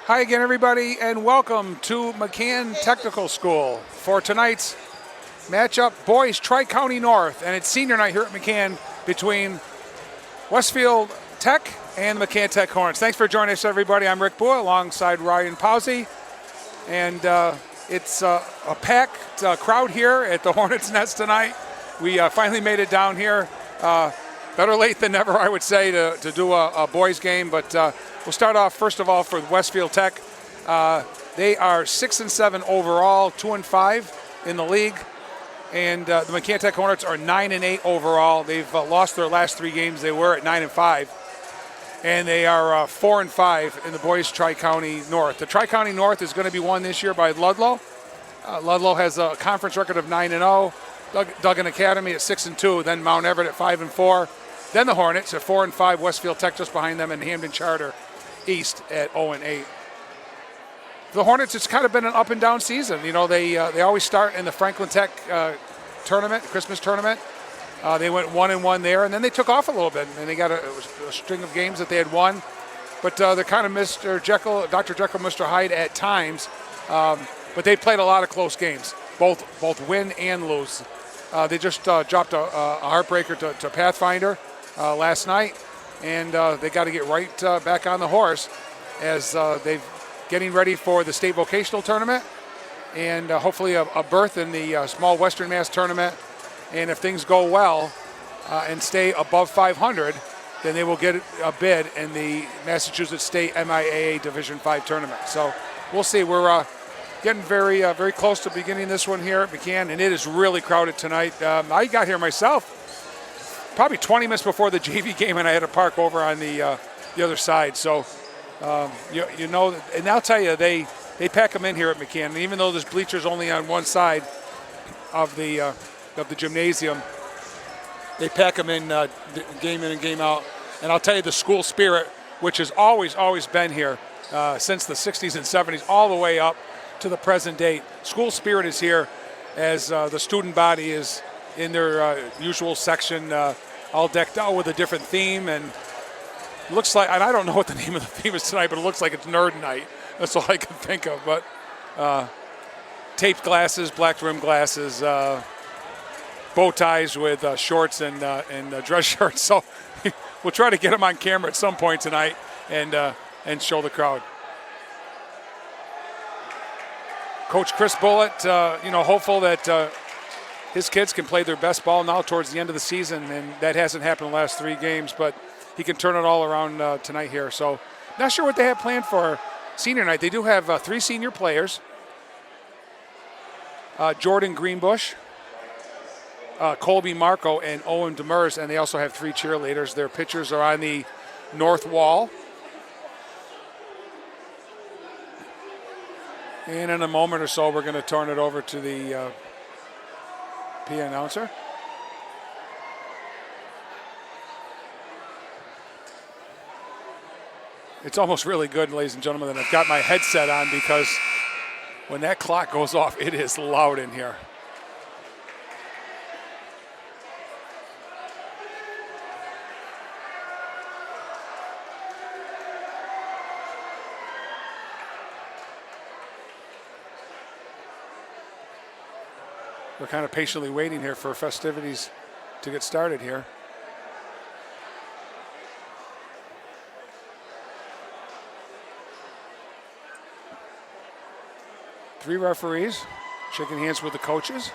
Hi again, everybody, and welcome to McCann Technical School for tonight's matchup, boys Tri-County North, and it's senior night here at McCann between Westfield Tech and the McCann Tech Hornets. Thanks for joining us, everybody. I'm Rick Bua alongside Ryan Powsey, and it's a packed crowd here at the Hornets Nest tonight. We finally made it down here. Better late than never, I would say, to do a boys game, but we'll start off first of all for Westfield Tech. They are 6-7 overall, 2-5 in the league, and the McCann Tech Hornets are 9-8 overall. They've lost their last three games. They were at 9-5, and they are 4-5 in the boys Tri-County North. The Tri-County North is going to be won this year by Ludlow. Ludlow has a conference record of 9-0. Duggan Academy at 6-2, then Mount Everett at 5-4. Then the Hornets at 4-5, Westfield Tech just behind them, and Hamden Charter East at 0-8. The Hornets, it's kind of been an up and down season. You know, they always start in the Franklin Tech tournament, Christmas tournament. They went 1-1 there, and then they took off a little bit, and they got a string of games that they had won. But they're kind of Dr. Jekyll, Mr. Hyde at times. But they played a lot of close games, both win and lose. They just dropped a heartbreaker to Pathfinder last night, and they got to get right back on the horse as they're getting ready for the state vocational tournament and hopefully a berth in the small Western Mass tournament. And if things go well and stay above 500, then they will get a bid in the Massachusetts State MIAA Division 5 tournament. So we'll see. We're getting very close to beginning this one here at McCann, and it is really crowded tonight. I got here myself probably 20 minutes before the JV game, and I had to park over on the other side. So, you know, and I'll tell you, they pack them in here at McCann. And even though there's bleachers only on one side of the gymnasium, they pack them in game in and game out. And I'll tell you, the school spirit, which has always been here since the 60s and 70s, all the way up to the present date. School spirit is here as the student body is in their usual section, all decked out with a different theme, and looks like, and I don't know what the name of the theme is tonight, but it looks like it's Nerd Night. That's all I can think of. But taped glasses, black rim glasses, bow ties with shorts and dress shirts. So we'll try to get them on camera at some point tonight and show the crowd. Coach Chris Bullitt, hopeful that his kids can play their best ball now towards the end of the season, and that hasn't happened in the last three games, but he can turn it all around tonight here. So not sure what they have planned for senior night. They do have three senior players, Jordan Greenbush, Colby Marco, and Owen Demers, and they also have three cheerleaders. Their pictures are on the north wall. And in a moment or so, we're going to turn it over to the PA announcer. It's almost really good, ladies and gentlemen, that I've got my headset on, because when that clock goes off, it is loud in here. We're kind of patiently waiting here for festivities to get started here. Three referees shaking hands with the coaches.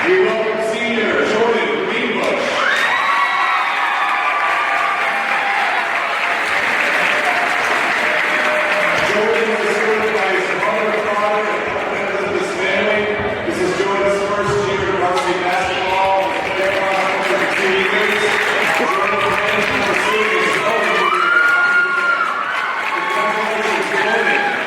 We welcome senior Jordan Greenbush. Jordan was supported by his mother, father, and members of his family. This is Jordan's first year in varsity basketball. He's been across for 2 years. Jordan plans to pursue his own career. Congratulations, Jordan.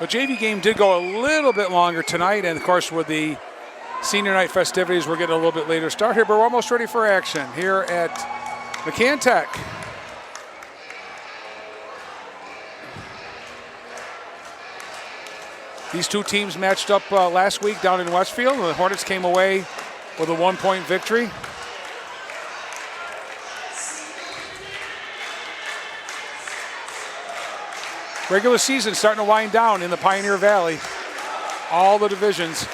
The JV game did go a little bit longer tonight, and of course with the senior night festivities, we're getting a little bit later start here, but we're almost ready for action here at McCann Tech. These two teams matched up last week down in Westfield. The Hornets came away with a 1-point victory. Regular season starting to wind down in the Pioneer Valley. All the divisions.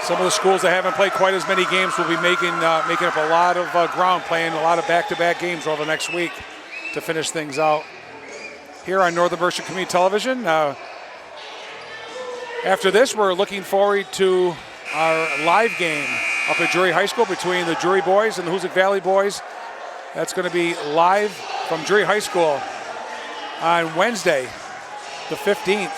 Some of the schools that haven't played quite as many games will be making up a lot of ground, playing a lot of back-to-back games over the next week to finish things out. Here on Northern Berkshire Community Television. After this, we're looking forward to our live game up at Drury High School between the Drury boys and the Hoosick Valley boys. That's going to be live from Drury High School on Wednesday, the 15th,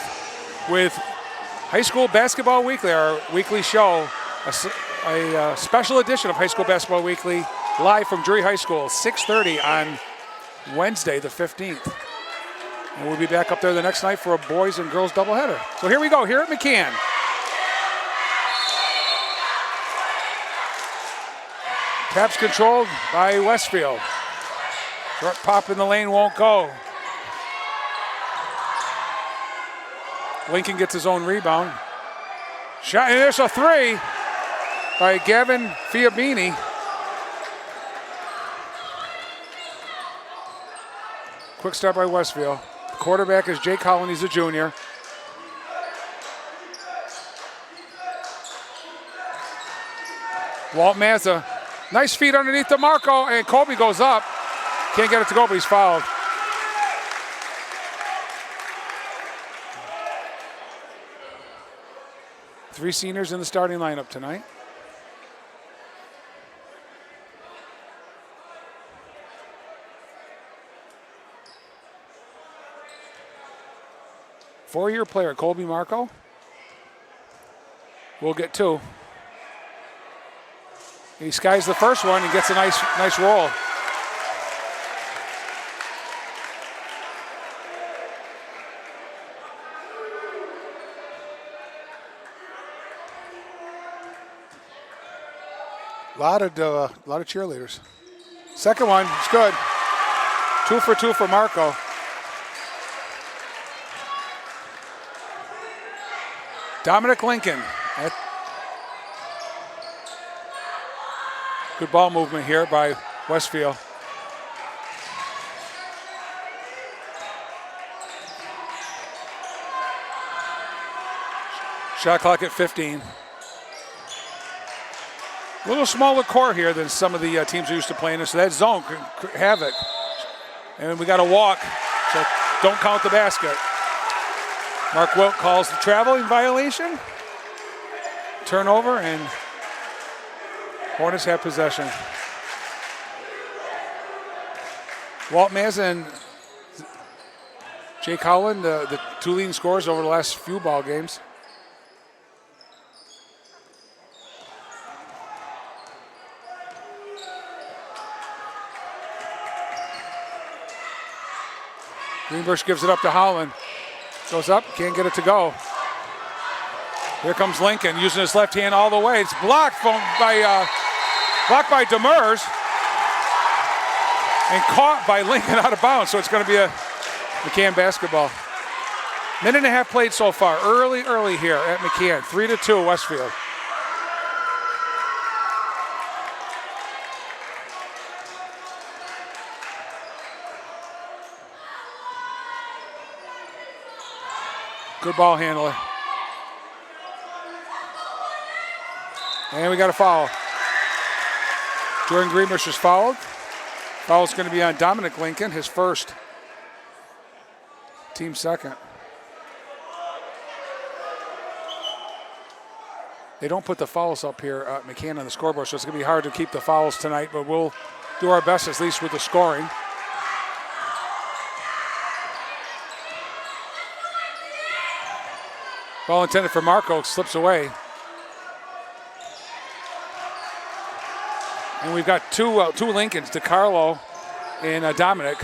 with High School Basketball Weekly, our weekly show, a special edition of High School Basketball Weekly, live from Drury High School, 6:30 on Wednesday, the 15th. And we'll be back up there the next night for a boys and girls doubleheader. So here we go, here at McCann. Taps controlled by Westfield. Short pop in the lane won't go. Lincoln gets his own rebound. Shot, and there's a three by Gavin Fiabini. Quick start by Westfield. Quarterback is Jake Holland, he's a junior. Walt Mazza, nice feet underneath the Marco, and Colby goes up. Can't get it to go, but he's fouled. Three seniors in the starting lineup tonight. Four-year player, Colby Marco. We'll get two. He skies the first one and gets a nice roll. A lot of cheerleaders. Second one, it's good. 2 for 2 for Marco. Dominic Lincoln. Good ball movement here by Westfield. Shot clock at 15. A little smaller court here than some of the teams are used to playing in, so that zone could havoc. And we got a walk, so don't count the basket. Mark Wilt calls the traveling violation. Turnover, and Hornets have possession. Walt Mazza and Jake Howland, the two leading scorers over the last few ball games. Greenbush gives it up to Howland. Goes up, can't get it to go. Here comes Lincoln using his left hand all the way. It's blocked by Demers and caught by Lincoln out of bounds. So it's going to be a McCann basketball. Minute and a half played so far. Early here at McCann. 3-2 Westfield. Good ball handler. And we got a foul. Jordan Greenbush is fouled. Foul's going to be on Dominic Lincoln, his first. Team second. They don't put the fouls up here at McCann on the scoreboard, so it's going to be hard to keep the fouls tonight, but we'll do our best, at least with the scoring. Ball intended for Marco, slips away. And we've got two Lincolns, DeCarlo and Dominic.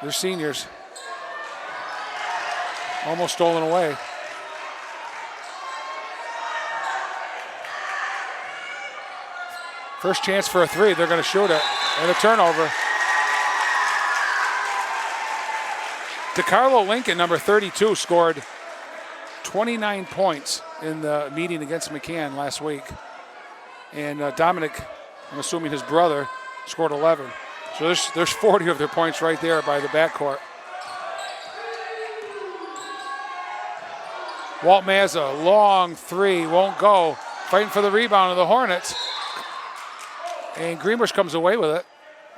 They're seniors. Almost stolen away. First chance for a three. They're going to shoot it. And a turnover. DeCarlo Lincoln, number 32, scored 29 points in the meeting against McCann last week. And Dominic, I'm assuming his brother, scored 11. So there's 40 of their points right there by the backcourt. Walt Mazza, long three, won't go. Fighting for the rebound of the Hornets. And Greenbush comes away with it,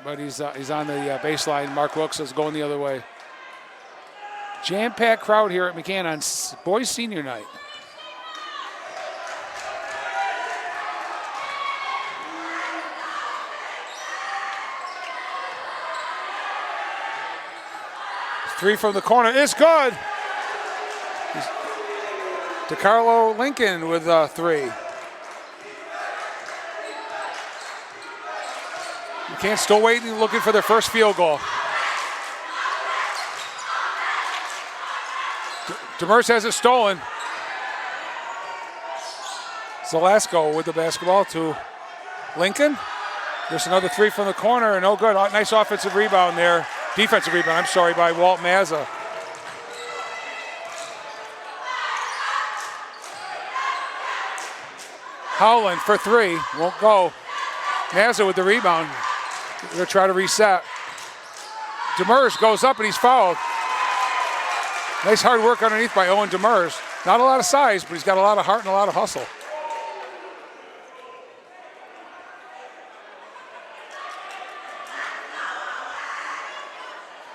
but he's on the baseline. Mark Wilkes is going the other way. Jam-packed crowd here at McCann on boys senior night. Three from the corner is good. DeCarlo Lincoln with a three. McCann still waiting, looking for their first field goal. Demers has it stolen. Zalasko with the basketball to Lincoln. There's another three from the corner, and no good. Nice offensive rebound there. Defensive rebound, I'm sorry, by Walt Mazza. Howland for three, won't go. Mazza with the rebound. They're going to try to reset. Demers goes up and he's fouled. Nice hard work underneath by Owen Demers. Not a lot of size, but he's got a lot of heart and a lot of hustle.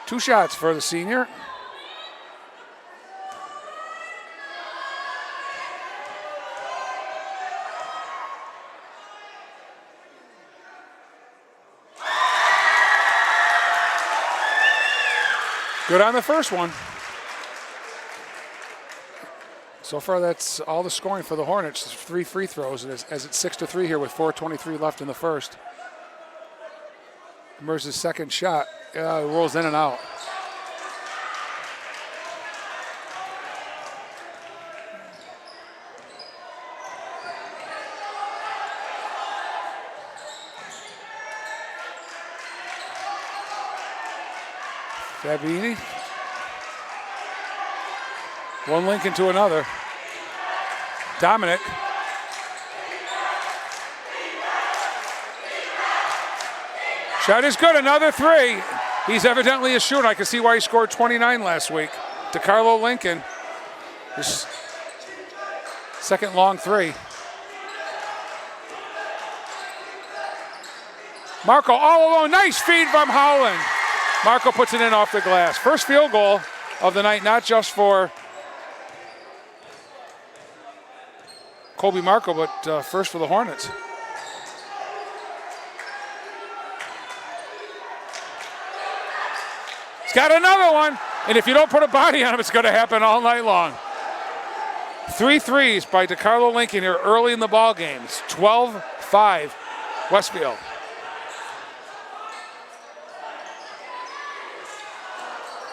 Two shots for the senior. Good on the first one. So far, that's all the scoring for the Hornets. There's 3 free throws, as it's 6-3 here with 4:23 left in the first. Demers' second shot rolls in and out. Fabini. One Lincoln to another. Dominic. Shot is good, another three. He's evidently a shooter. I can see why he scored 29 last week. DeCarlo Lincoln, his second long three. Marco all alone, nice feed from Howland. Marco puts it in off the glass. First field goal of the night, not just for Colby Marco, but first for the Hornets. He's got another one, and if you don't put a body on him, it's going to happen all night long. 3 threes by DeCarlo Lincoln here early in the ball game. It's 12-5 Westfield.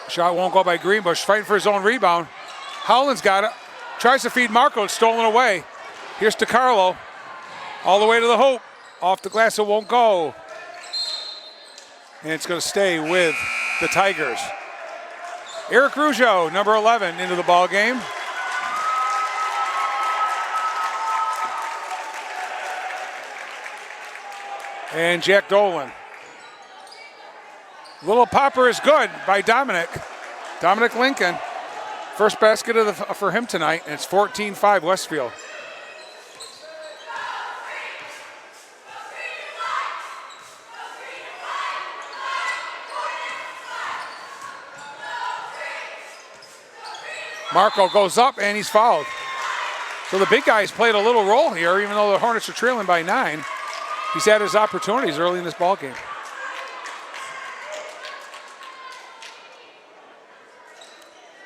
Shot won't go by Greenbush, fighting for his own rebound. Howland's got it. Tries to feed Marco, it's stolen away. Here's DeCarlo, all the way to the hoop. Off the glass, it won't go. And it's going to stay with the Tigers. Eric Rougeau, number 11, into the ball game. And Jack Dolan. Little popper is good by Dominic. Dominic Lincoln. First basket for him tonight, and it's 14-5 Westfield. Marco goes up and he's fouled. So the big guy's played a little role here, even though the Hornets are trailing by 9. He's had his opportunities early in this ball game.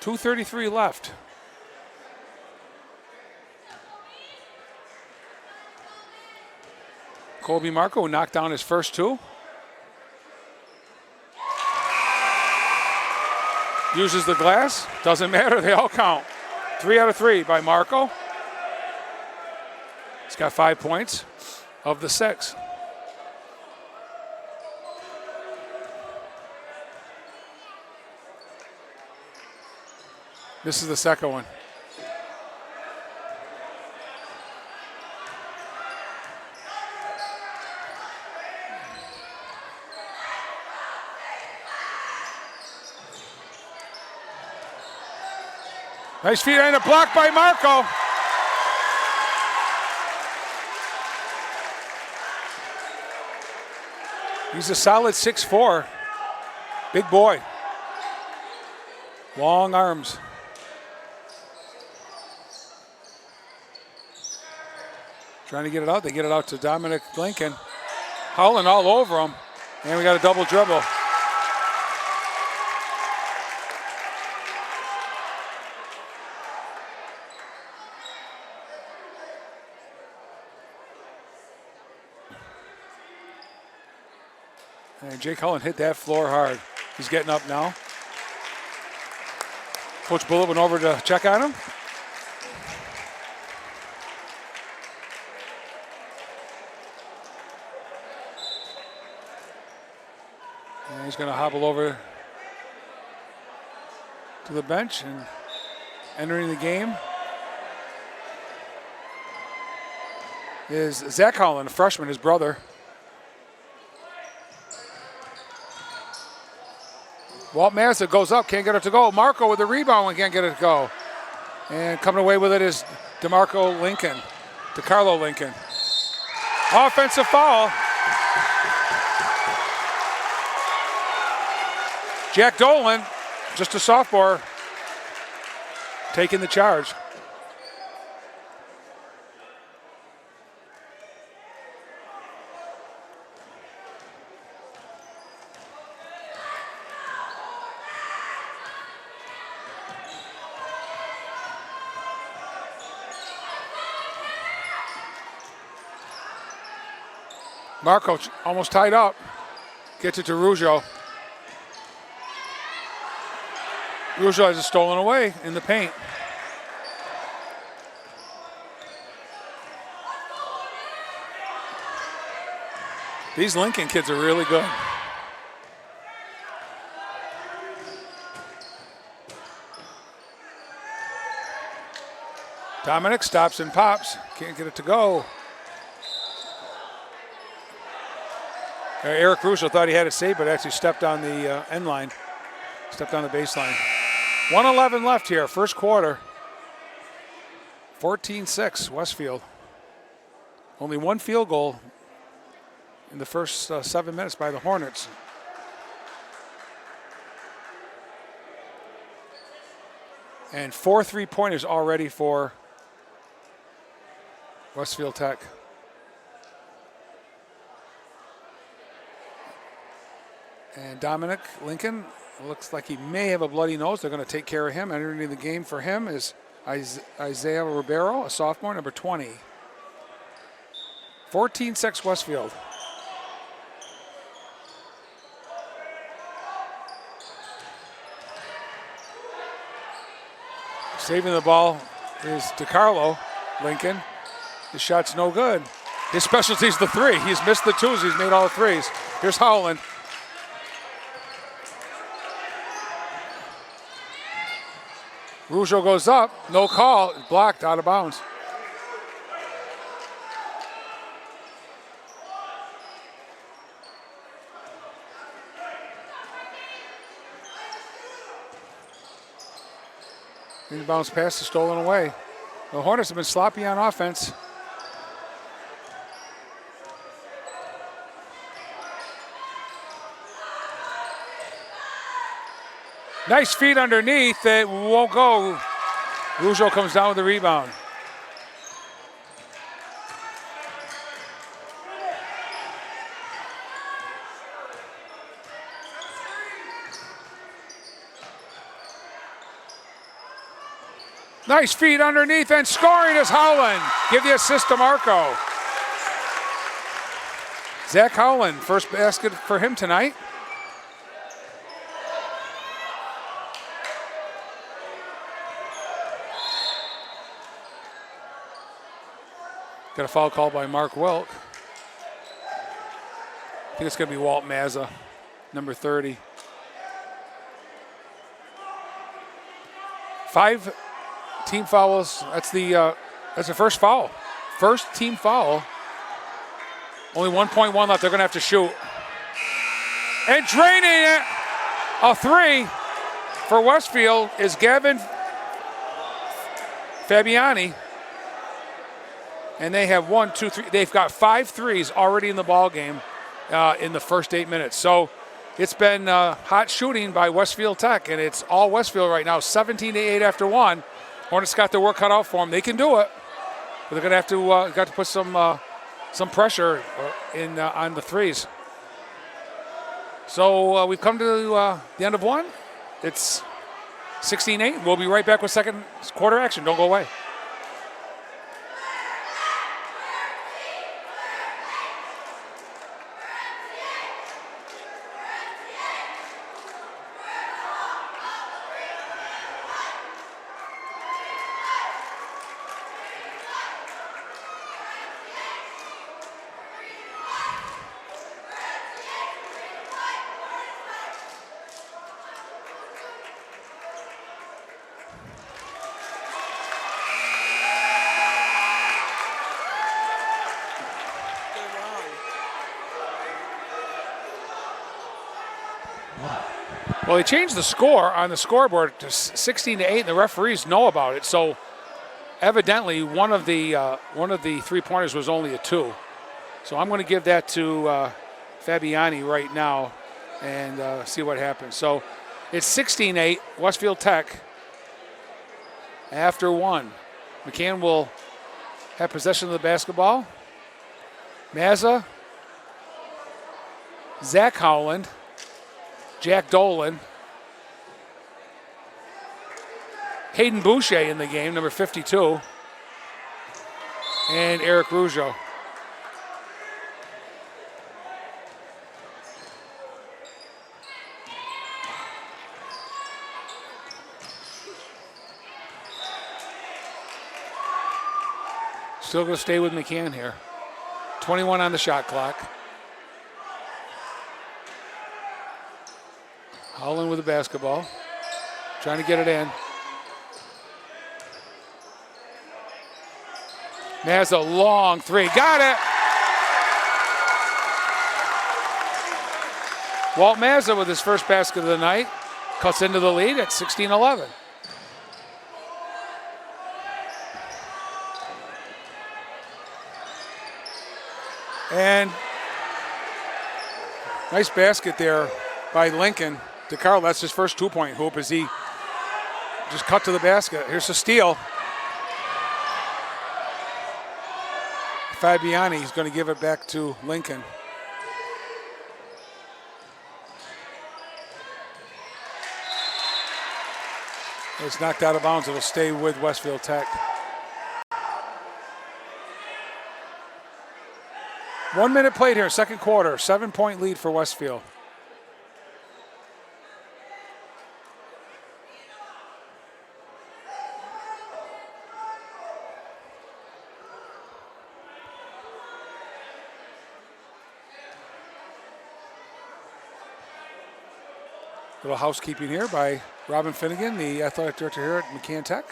.233 left. Colby Marco knocked down his first two. uses the glass. Doesn't matter, they all count. 3 out of 3 by Marco. He's got 5 points of the 6. This is the second one. Nice feed and a block by Marco. He's a solid 6'4". Big boy. Long arms. Trying to get it out. They get it out to Dominic Lincoln. Howland all over him. And we got a double dribble. And Jake Howland hit that floor hard. He's getting up now. Coach Bullitt went over to check on him. And he's going to hobble over to the bench and entering the game is Zach Howland, a freshman, his brother. Walt Mazda goes up, can't get it to go. Marco with the rebound and can't get it to go. And coming away with it is DeCarlo Lincoln. Offensive foul. Jack Dolan, just a sophomore, taking the charge. Marco almost tied up. Gets it to Rougeau. Rougeau has it stolen away in the paint. These Lincoln kids are really good. Dominic stops and pops. Can't get it to go. Eric Rougeau thought he had it saved, but actually stepped on the end line. Stepped on the baseline. 1:11 left here, first quarter. 14-6 Westfield. Only one field goal in the first 7 minutes by the Hornets. And 4 3-pointers already for Westfield Tech. And Dominic Lincoln looks like he may have a bloody nose. They're going to take care of him. Entering the game for him is Isaiah Ribeiro, a sophomore, number 20. 14-6 Westfield. Saving the ball is DeCarlo Lincoln. His shot's no good. His specialty is the 3. He's missed the 2s. He's made all the 3s. Here's Howland. Rougeau goes up, no call, blocked, out of bounds. Inbounds pass is stolen away. The Hornets have been sloppy on offense. Nice feed underneath. It won't go. Rougeau comes down with the rebound. Nice feed underneath and scoring is Howland. Give the assist to Marco. Zach Howland, first basket for him tonight. Got a foul called by Mark Welk. I think it's going to be Walt Mazza, number 30. 5 team fouls. That's the first foul. First team foul. Only 1.1 left. They're going to have to shoot. And draining it. A 3 for Westfield is Gavin Fabiani. And they have 1, 2, 3. They've got 5 threes already in the ball game in the first 8 minutes. So it's been hot shooting by Westfield Tech, and it's all Westfield right now. 17-8 after 1. Hornets got their work cut out for them. They can do it, but they're going to have to put some pressure on the threes. So we've come to the end of 1. It's 16-8. We'll be right back with second quarter action. Don't go away. Well, they changed the score on the scoreboard to 16-8, and the referees know about it. So, evidently, one of the 3-pointers was only a 2. So I'm going to give that to Fabiani right now and see what happens. So it's 16-8, Westfield Tech after 1. McCann will have possession of the basketball. Mazza, Zach Howland, Jack Dolan, Hayden Boucher in the game, number 52, and Eric Rougeau. Still going to stay with McCann here. 21 on the shot clock. Howland with the basketball. Trying to get it in. There's a long 3. Got it! Walt Mazza with his first basket of the night. Cuts into the lead at 16-11. And nice basket there by Lincoln DeCarlo. That's his first 2-point hoop as he just cut to the basket. Here's a steal. Fabiani is going to give it back to Lincoln. It's knocked out of bounds. It'll stay with Westfield Tech. 1 minute played here, second quarter. 7-point lead for Westfield. Little housekeeping here by Robin Finnegan, the athletic director here at McCann Tech.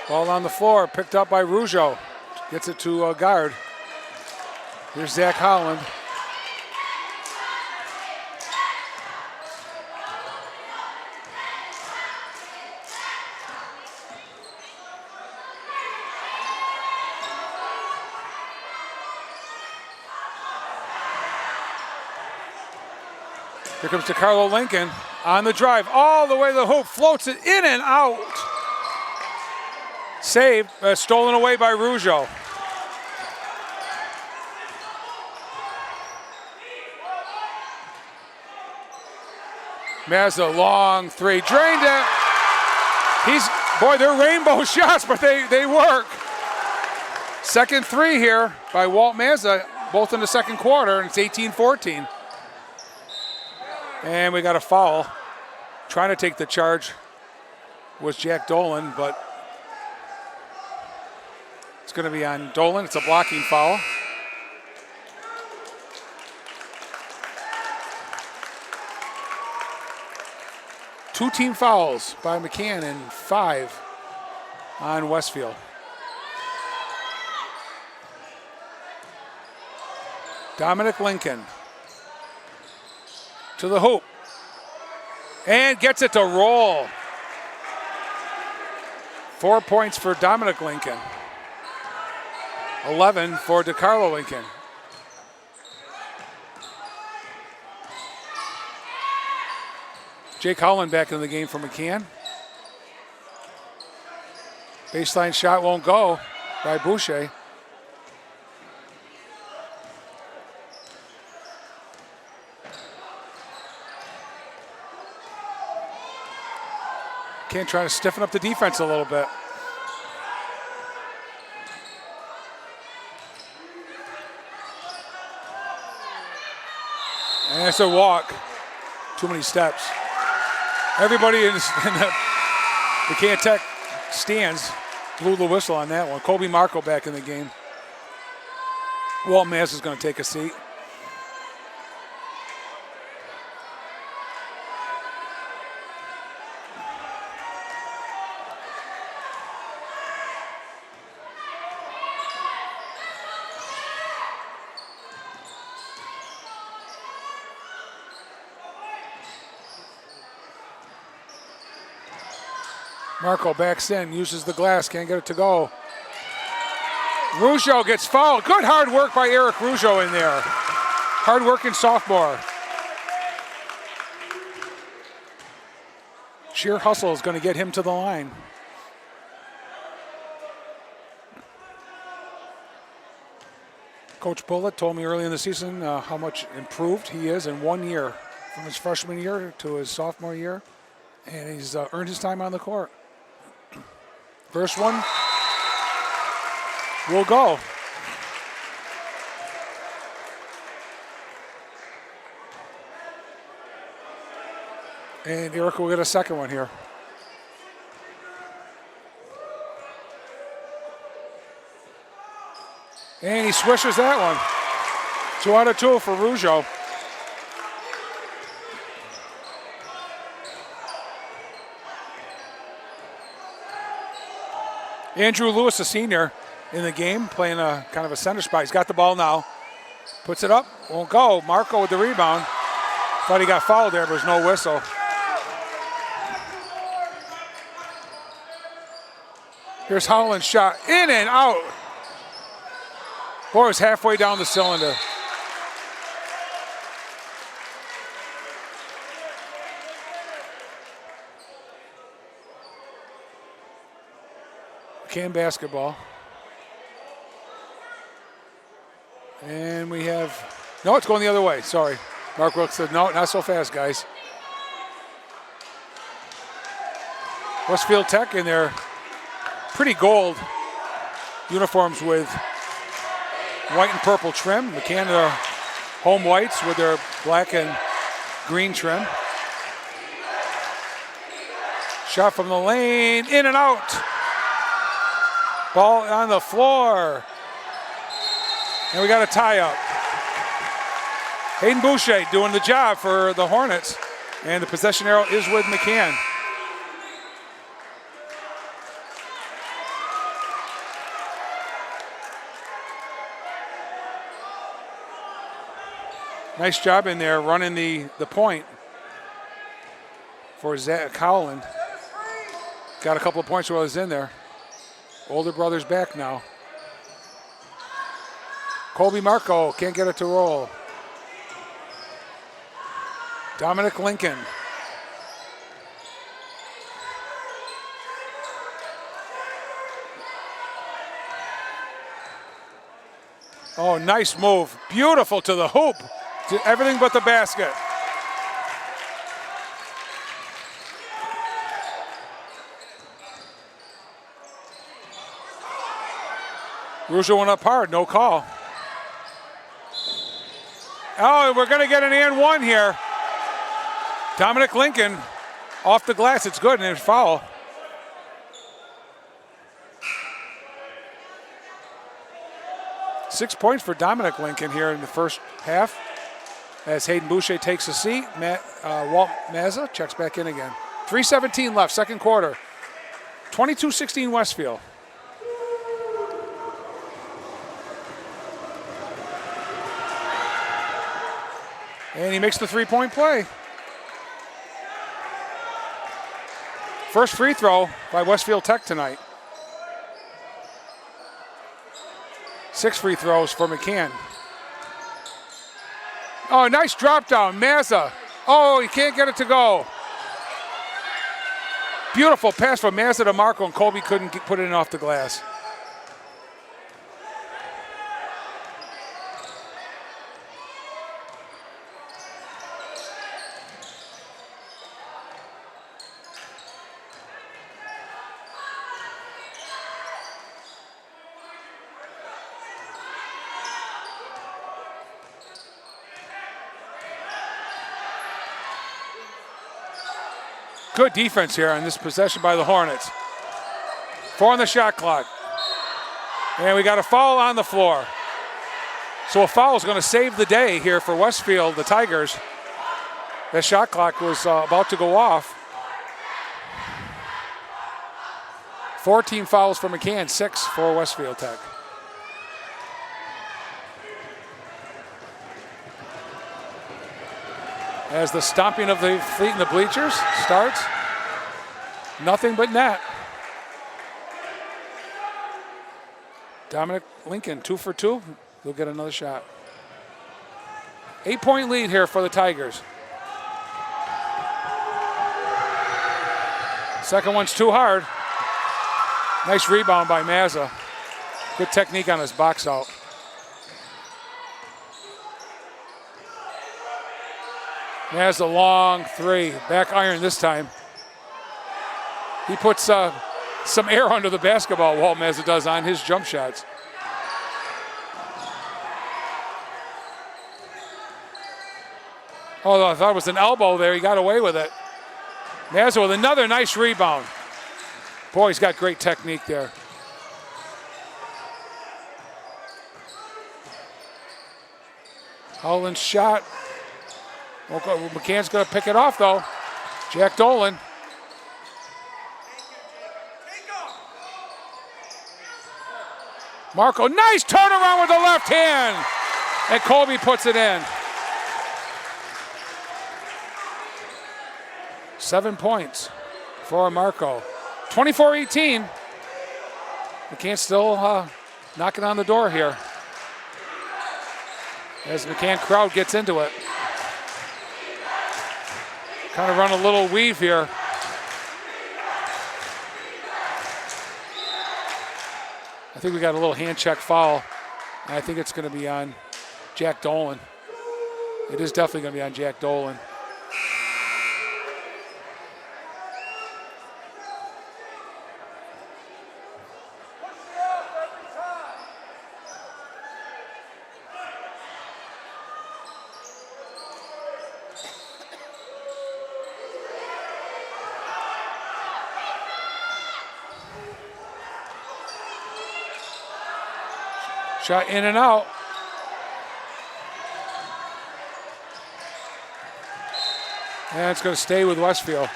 Ball on the floor, picked up by Rougeau. Gets it to a guard. Here's Zach Howland. Here comes DeCarlo Lincoln on the drive, all the way to the hoop, floats it in and out. Saved, stolen away by Rougeau. Mazza, long 3, drained it. Boy, they're rainbow shots, but they work. Second three here by Walt Mazza, both in the second quarter, and it's 18-14. And we got a foul. Trying to take the charge was Jack Dolan, but it's going to be on Dolan. It's a blocking foul. Two team fouls by McCann and 5 on Westfield. Dominic Lincoln to the hoop and gets it to roll. 4 points for Dominic Lincoln. 11 for DeCarlo Lincoln. Jake Holland back in the game for McCann. Baseline shot won't go by Boucher. McCann trying to stiffen up the defense a little bit. And it's a walk. Too many steps. Everybody in the McCann Tech stands blew the whistle on that one. Kobe Marco back in the game. Walt Mazza is going to take a seat. Marco backs in, uses the glass, can't get it to go. Rougeau gets fouled. Good hard work by Eric Rougeau in there. Hard working sophomore. Sheer hustle is going to get him to the line. Coach Bullitt told me early in the season how much improved he is in 1 year, from his freshman year to his sophomore year, and he's earned his time on the court. First one will go. And Eric will get a second one here. And he swishes that one. 2 out of 2 for Rougeau. Andrew Lewis, a senior in the game, playing a kind of a center spot. He's got the ball now. Puts it up, won't go. Marco with the rebound. Thought he got fouled there, but there's no whistle. Here's Holland's shot, in and out. Boy, it was halfway down the cylinder. McCann basketball. And we have, no, it's going the other way, sorry. Mark Wilkes said, no, not so fast, guys. Westfield Tech in their pretty gold uniforms with white and purple trim. McCann, their home whites with their black and green trim. Shot from the lane, in and out. Ball on the floor. And we got a tie-up. Hayden Boucher doing the job for the Hornets. And the possession arrow is with McCann. Nice job in there running the point for Zach Howland. Got a couple of points while he was in there. Older brother's back now. Colby Marco can't get it to roll. Dominic Lincoln. Oh, nice move. Beautiful to the hoop. To everything but the basket. Russo went up hard, no call. Oh, we're going to get an and one here. Dominic Lincoln off the glass. It's good, and it's foul. Six points for Dominic Lincoln here in the first half as Hayden Boucher takes a seat. Walt Mazza checks back in again. 3:17 left, second quarter. 22-16 Westfield. And he makes the three-point play. First free throw by Westfield Tech tonight. 6 free throws for McCann. Oh, nice drop down, Mazza. Oh, he can't get it to go. Beautiful pass from Mazza to Marco, and Colby couldn't put it in off the glass. Good defense here on this possession by the Hornets. 4 on the shot clock. And we got a foul on the floor. So a foul is going to save the day here for Westfield, the Tigers. The shot clock was about to go off. 14 fouls for McCann, 6 for Westfield Tech. As the stomping of the fleet in the bleachers starts, nothing but net. Dominic Lincoln, 2 for 2. He'll get another shot. 8-point lead here for the Tigers. Second one's too hard. Nice rebound by Mazza. Good technique on his box out. Mazza long 3, back iron this time. He puts some air under the basketball, Walt Mazza does, on his jump shots. Oh, I thought it was an elbow there. He got away with it. Mazza with another nice rebound. Boy, he's got great technique there. Howland's shot. McCann's going to pick it off, though. Jack Dolan. Marco, nice turnaround with the left hand. And Colby puts it in. 7 points for Marco. 24-18. McCann still knocking on the door here. As McCann crowd gets into it. Kind of run a little weave here. I think we got a little hand check foul. And I think it's going to be on Jack Dolan. It is definitely going to be on Jack Dolan. Shot in and out. And it's going to stay with Westfield.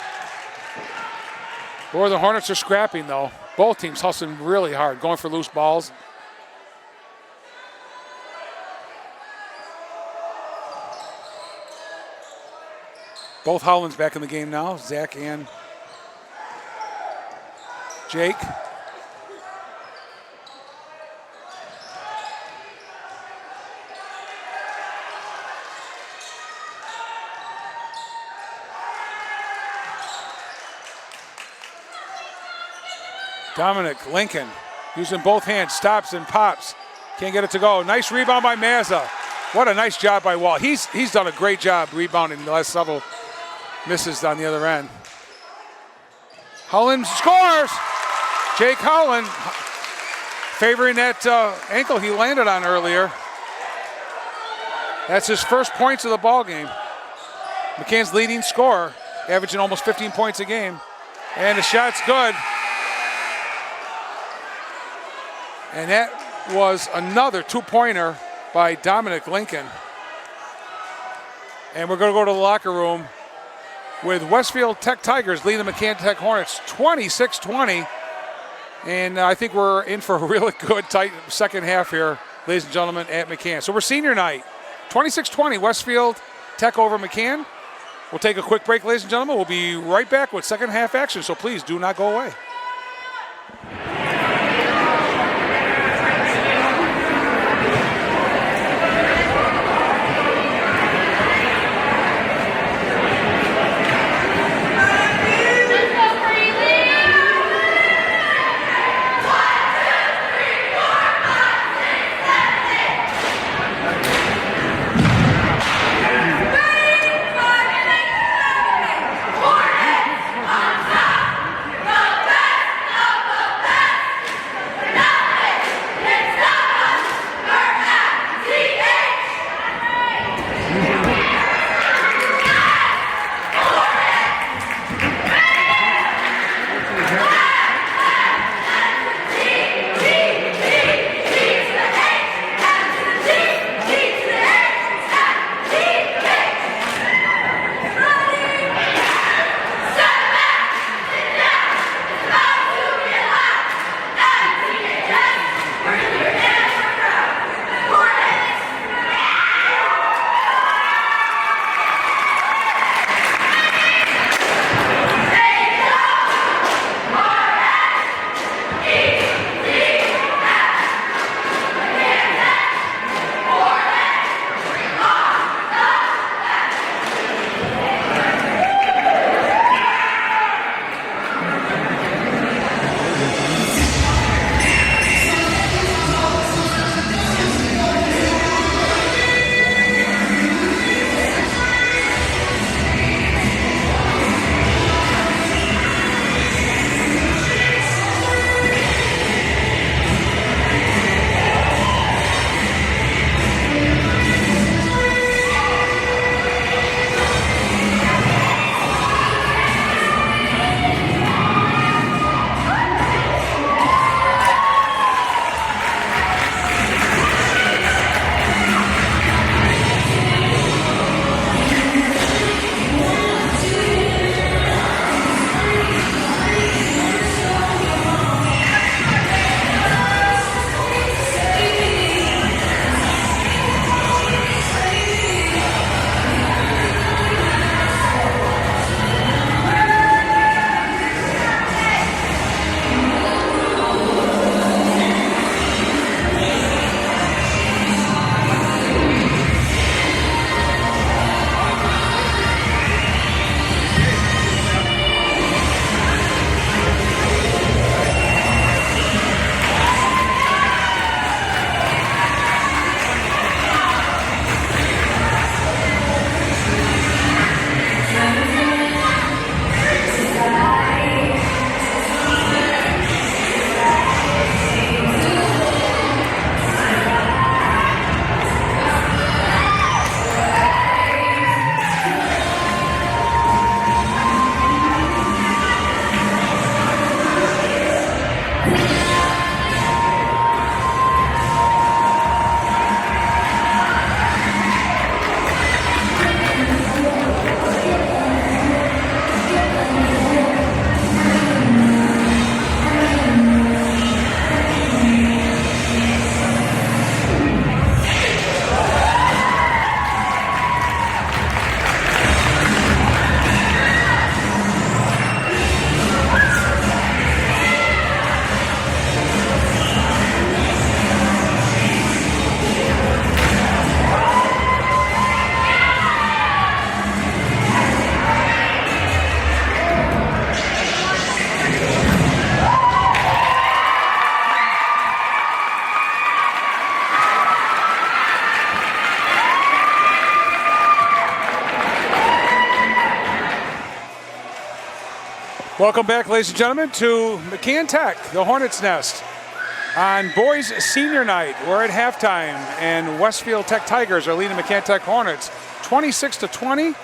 Boy, the Hornets are scrapping, though. Both teams hustling really hard, going for loose balls. Both Howlands back in the game now, Zach and Jake. Dominic Lincoln using both hands, stops and pops. Can't get it to go. Nice rebound by Mazza. What a nice job by Walt. He's done a great job rebounding the last several misses on the other end. Howland scores. Jake Howland. favoring that ankle he landed on earlier. That's his first points of the ball game. McCann's leading scorer, averaging almost 15 points a game. And the shot's good. And that was another two-pointer by Dominic Lincoln. And we're going to go to the locker room with Westfield Tech Tigers leading the McCann Tech Hornets 26-20. And I think we're in for a really good, tight second half here, ladies and gentlemen, at McCann. So we're senior night. 26-20, Westfield Tech over McCann. We'll take a quick break, ladies and gentlemen. We'll be right back with second half action, so please do not go away. Welcome back, ladies and gentlemen, to McCann Tech, the Hornets' Nest. On boys senior night, we're at halftime, and Westfield Tech Tigers are leading McCann Tech Hornets 26-20.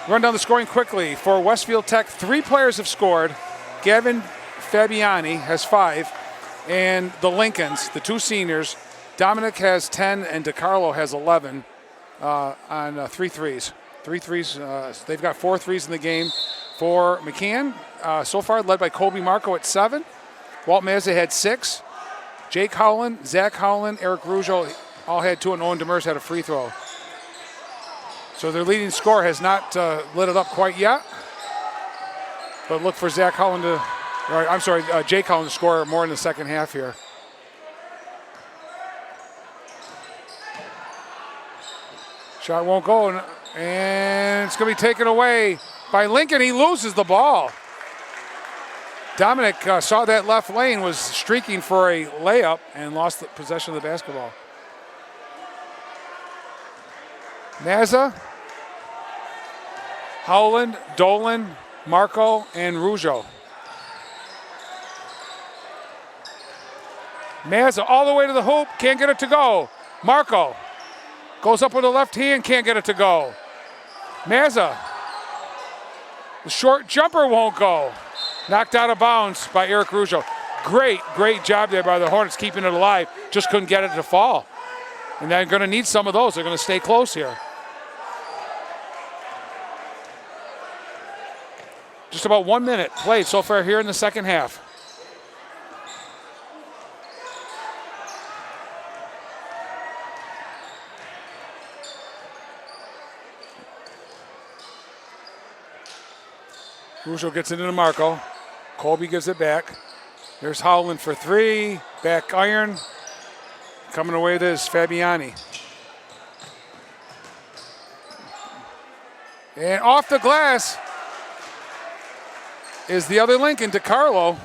Run down the scoring quickly. For Westfield Tech, 3 players have scored. Gavin Fabiani has 5, and the Lincolns, the 2 seniors, Dominic has 10 and DeCarlo has 11 on 3 threes. 3 threes. They've got 4 threes in the game. For McCann, so far led by Colby Marco at 7. Walt Mazza had 6. Jake Howland, Zach Howland, Eric Rougeau all had 2, and Owen Demers had a free throw. So their leading scorer has not lit it up quite yet. But look for Jake Howland to score more in the second half here. Shot won't go, and it's going to be taken away by Lincoln. He loses the ball. Dominic saw that left lane, was streaking for a layup, and lost the possession of the basketball. Mazza, Howland, Dolan, Marco, and Rougeau. Mazza all the way to the hoop, can't get it to go. Marco goes up with the left hand, can't get it to go. Mazza, the short jumper won't go. Knocked out of bounds by Eric Rougeau. Great job there by the Hornets keeping it alive. Just couldn't get it to fall. And they're going to need some of those. They're going to stay close here. Just about 1 minute played so far here in the second half. Rougeau gets it into Marco. Colby gives it back. There's Howland for 3. Back iron. Coming away with this Fabiani. And off the glass is the other Lincoln, DeCarlo.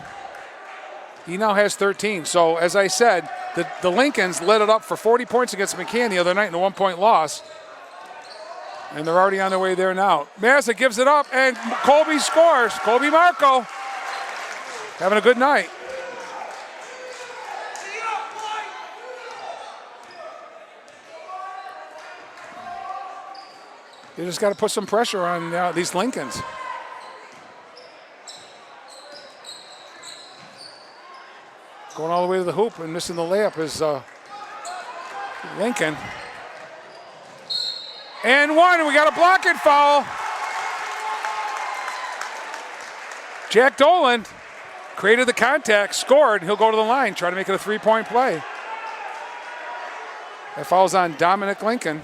He now has 13. So as I said, the Lincolns lit it up for 40 points against McCann the other night in a 1-point loss. And they're already on their way there now. Mazza gives it up, and Colby scores. Colby Marco having a good night. You just got to put some pressure on these Lincolns. Going all the way to the hoop and missing the layup is Lincoln. And 1, we got a blocking foul. Jack Dolan created the contact, scored. He'll go to the line, try to make it a 3-point play. That foul's on Dominic Lincoln.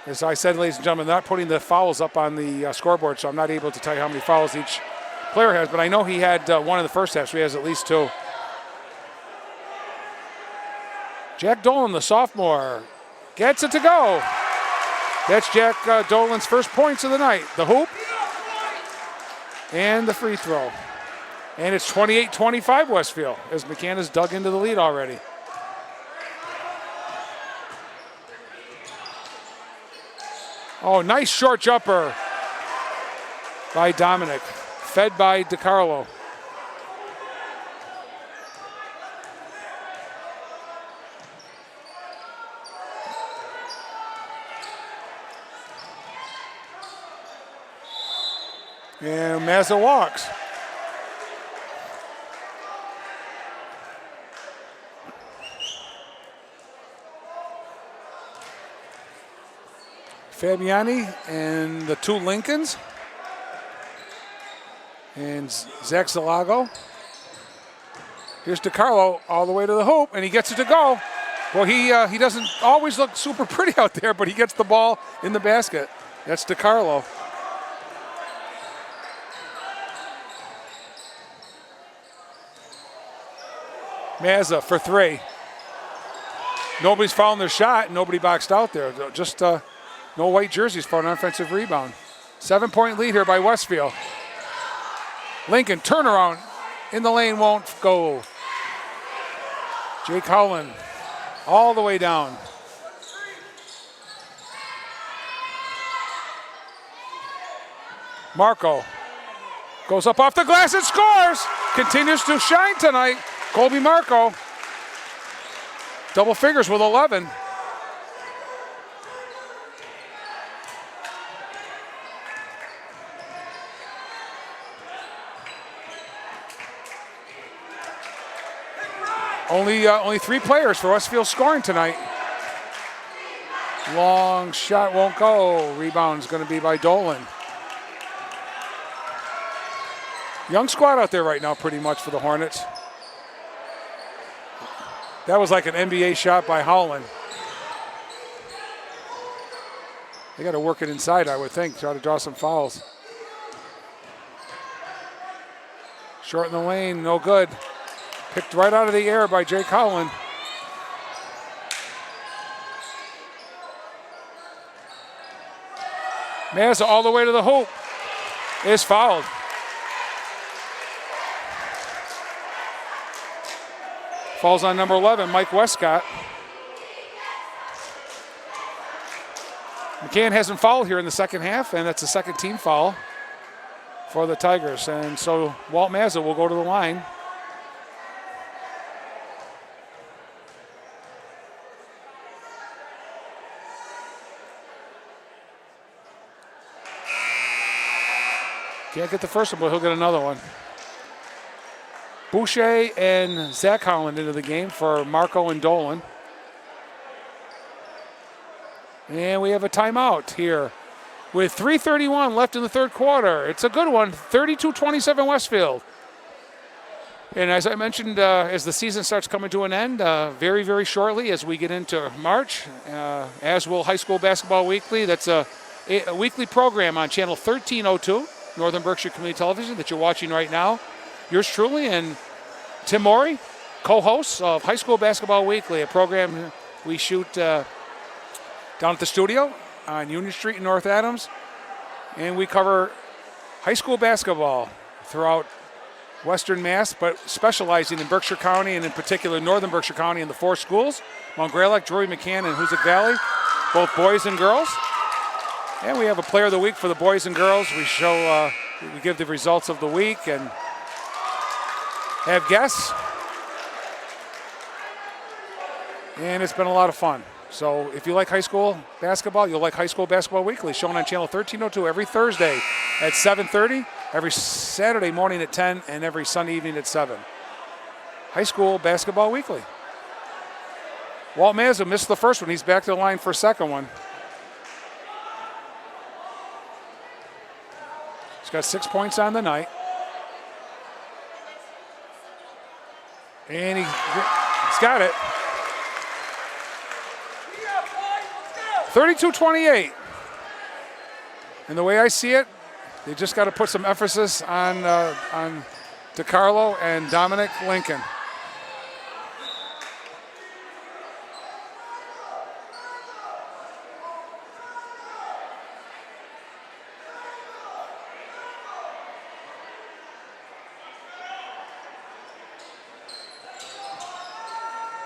As I said, ladies and gentlemen, not putting the fouls up on the scoreboard, so I'm not able to tell you how many fouls each player has, but I know he had 1 in the first half, so he has at least 2. Jack Dolan, the sophomore, gets it to go. That's Jack Dolan's first points of the night. The hoop and the free throw. And it's 28-25 Westfield as McCann has dug into the lead already. Oh, nice short jumper by Dominic, fed by DeCarlo. And Mazza walks. Fabiani and the 2 Lincolns. And Zach Zalago. Here's DeCarlo all the way to the hoop, and he gets it to go. Well, he doesn't always look super pretty out there, but he gets the ball in the basket. That's DeCarlo. Mazza for 3. Nobody's fouling their shot. Nobody boxed out there. Just no white jerseys for an offensive rebound. 7-point lead here by Westfield. Lincoln turnaround in the lane won't go. Jake Howland all the way down. Marco goes up off the glass and scores. continues to shine tonight. Colby Marco, double figures with 11. Only 3 players for Westfield scoring tonight. Long shot won't go. Rebound is going to be by Dolan. Young squad out there right now pretty much for the Hornets. That was like an NBA shot by Howland. They got to work it inside, I would think, try to draw some fouls. Short in the lane, no good. Picked right out of the air by Jake Howland. Mazza all the way to the hoop. Is fouled. Falls on number 11, Mike Westcott. McCann hasn't fouled here in the second half, and that's the second team foul for the Tigers. And so Walt Mazza will go to the line. Can't get the first one, but he'll get another one. Boucher and Zach Holland into the game for Marco and Dolan. And we have a timeout here with 3:31 left in the third quarter. It's a good one, 32-27 Westfield. And as I mentioned, as the season starts coming to an end, very, very shortly as we get into March, as will High School Basketball Weekly. That's a weekly program on channel 1302, Northern Berkshire Community Television, that you're watching right now. Yours truly and Tim Morey, co-hosts of High School Basketball Weekly, a program we shoot down at the studio on Union Street in North Adams. And we cover high school basketball throughout Western Mass, but specializing in Berkshire County and in particular Northern Berkshire County in the 4 schools, Mount Greylock, Drury, McCann, and Hoosick Valley, both boys and girls. And we have a player of the week for the boys and girls. We show, we give the results of the week and have guests. And it's been a lot of fun. So if you like high school basketball, you'll like High School Basketball Weekly, shown on channel 1302 every Thursday at 7:30, every Saturday morning at 10, and every Sunday evening at 7. High School Basketball Weekly. Walt Mazza missed the first one. He's back to the line for a second one. He's got 6 points on the night. And he's got it. 32-28. And the way I see it, they just got to put some emphasis on DeCarlo and Dominic Lincoln.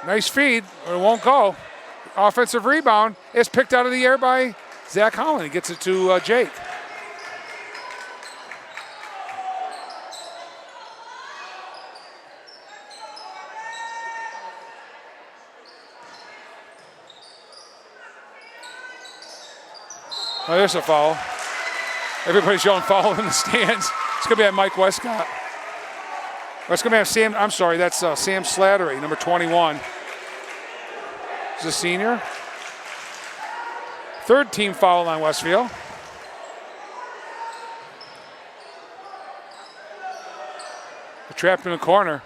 Nice feed, but it won't go. Offensive rebound is picked out of the air by Zach Holland. He gets it to Jake. Oh, there's a foul. Everybody's yelling foul in the stands. It's going to be at Mike Westcott. It's going to have Sam, I'm sorry, that's Sam Slattery, number 21. He's a senior. Third team foul on Westfield. They're trapped in the corner.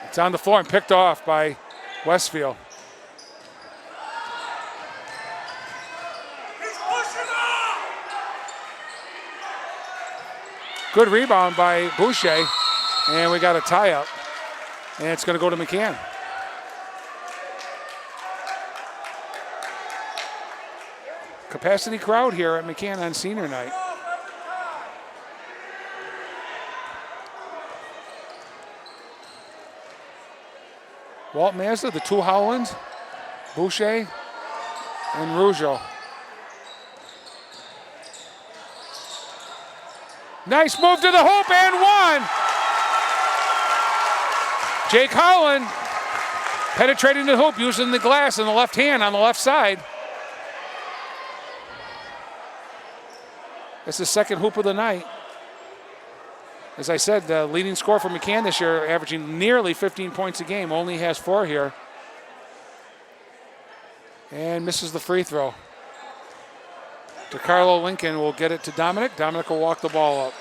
It's on the floor and picked off by Westfield. Good rebound by Boucher. And we got a tie-up. And it's going to go to McCann. Capacity crowd here at McCann on senior night. Walt Mazza, the 2 Howlands, Boucher, and Rougeau. Nice move to the hoop and one. Jake Holland penetrating the hoop using the glass in the left hand on the left side. That's the second hoop of the night. As I said, the leading scorer for McCann this year, averaging nearly 15 points a game, only has 4 here. And misses the free throw. DeCarlo Lincoln will get it to Dominic. Dominic will walk the ball up.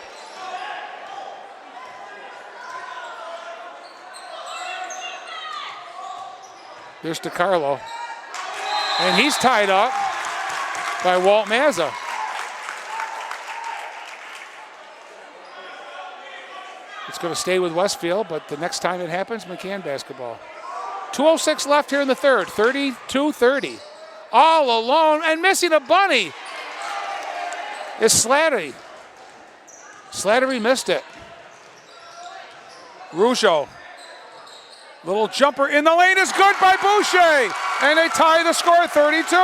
There's DeCarlo. And he's tied up by Walt Mazza. It's going to stay with Westfield, but the next time it happens, McCann basketball. 2:06 left here in the third, 32-30. All alone and missing a bunny is Slattery. Slattery missed it. Rougeau. Little jumper in the lane is good by Boucher. And they tie the score at 32.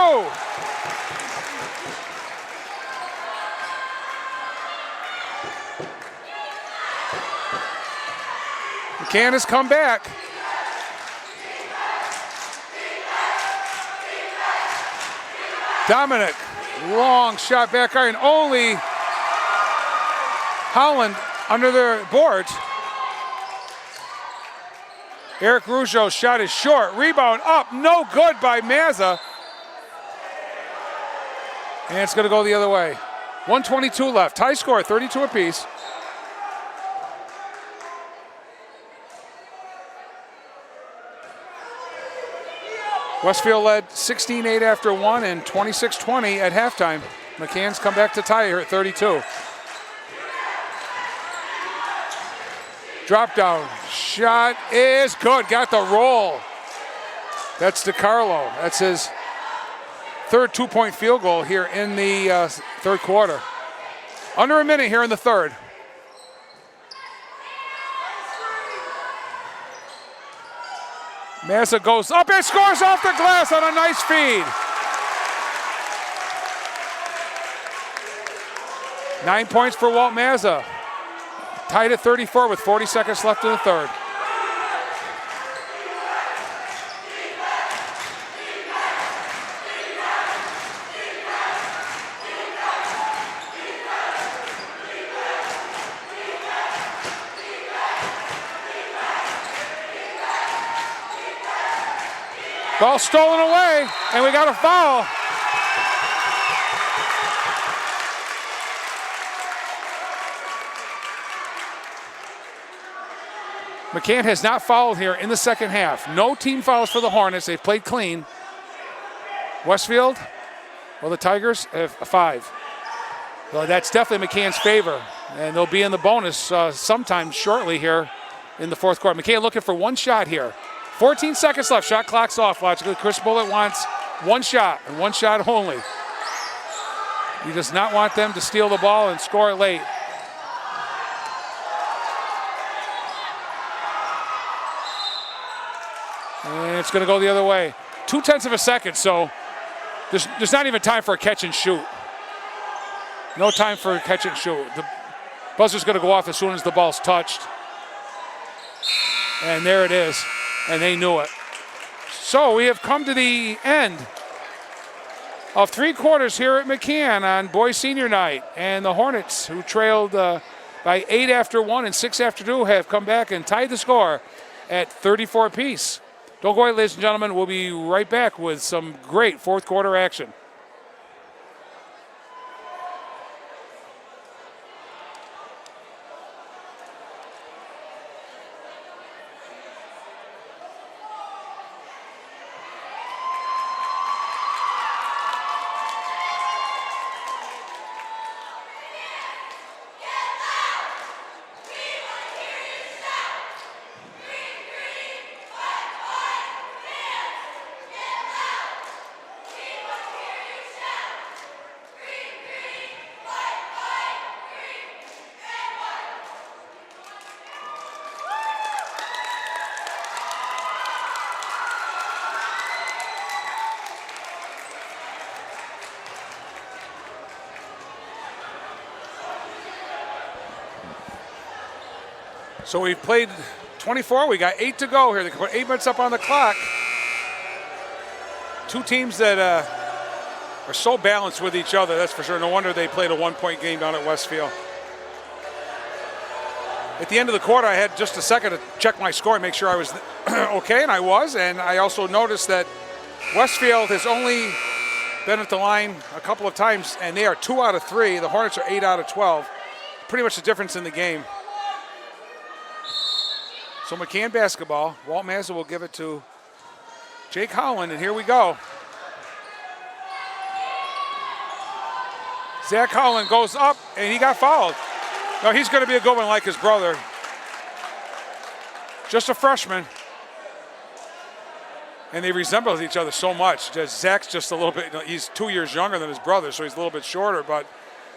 McCann has come back. Dominic, long shot back iron. Only Holland under the boards. Eric Rougeau's shot is short. Rebound up, no good by Mazza. And it's going to go the other way. 1:22 left. Tie score, 32 apiece. Westfield led 16-8 after 1 and 26-20 at halftime. McCann's come back to tie here at 32. Drop down. Shot is good. Got the roll. That's DeCarlo. That's his third 2-point field goal here in the third quarter. Under a minute here in the third. Mazza goes up and scores off the glass on a nice feed. 9 points for Walt Mazza. Tied at 34 with 40 seconds left in the third. Ball stolen away, and we got a foul. McCann has not fouled here in the second half. No team fouls for the Hornets. They've played clean. Westfield, well, the Tigers have 5. Well, that's definitely McCann's favor, and they'll be in the bonus sometime shortly here in the fourth quarter. McCann looking for one shot here. 14 seconds left. Shot clock's off. Watch. Chris Bullitt wants one shot and one shot only. He does not want them to steal the ball and score it late. And it's going to go the other way. 0.2 of a second, so there's not even time for a catch and shoot. No time for a catch and shoot. The buzzer's going to go off as soon as the ball's touched. And there it is. And they knew it. So we have come to the end of 3 quarters here at McCann on Boys Senior Night. And the Hornets, who trailed by 8 after 1 and 6 after 2, have come back and tied the score at 34 apiece. Don't go away, ladies and gentlemen. We'll be right back with some great fourth quarter action. So we've played 24, we got 8 to go here. They can put 8 minutes up on the clock. Two teams that are so balanced with each other, that's for sure. No wonder they played a 1-point game down at Westfield. At the end of the quarter, I had just a second to check my score and make sure I was okay, and I was. And I also noticed that Westfield has only been at the line a couple of times, and they are 2 out of 3. The Hornets are 8 out of 12. Pretty much the difference in the game. So McCann basketball. Walt Mazza will give it to Jake Holland, and here we go. Zach Holland goes up, and he got fouled. No, he's going to be a good one like his brother. Just a freshman. And they resemble each other so much. Zach's just a little bit, he's 2 years younger than his brother, so he's a little bit shorter, but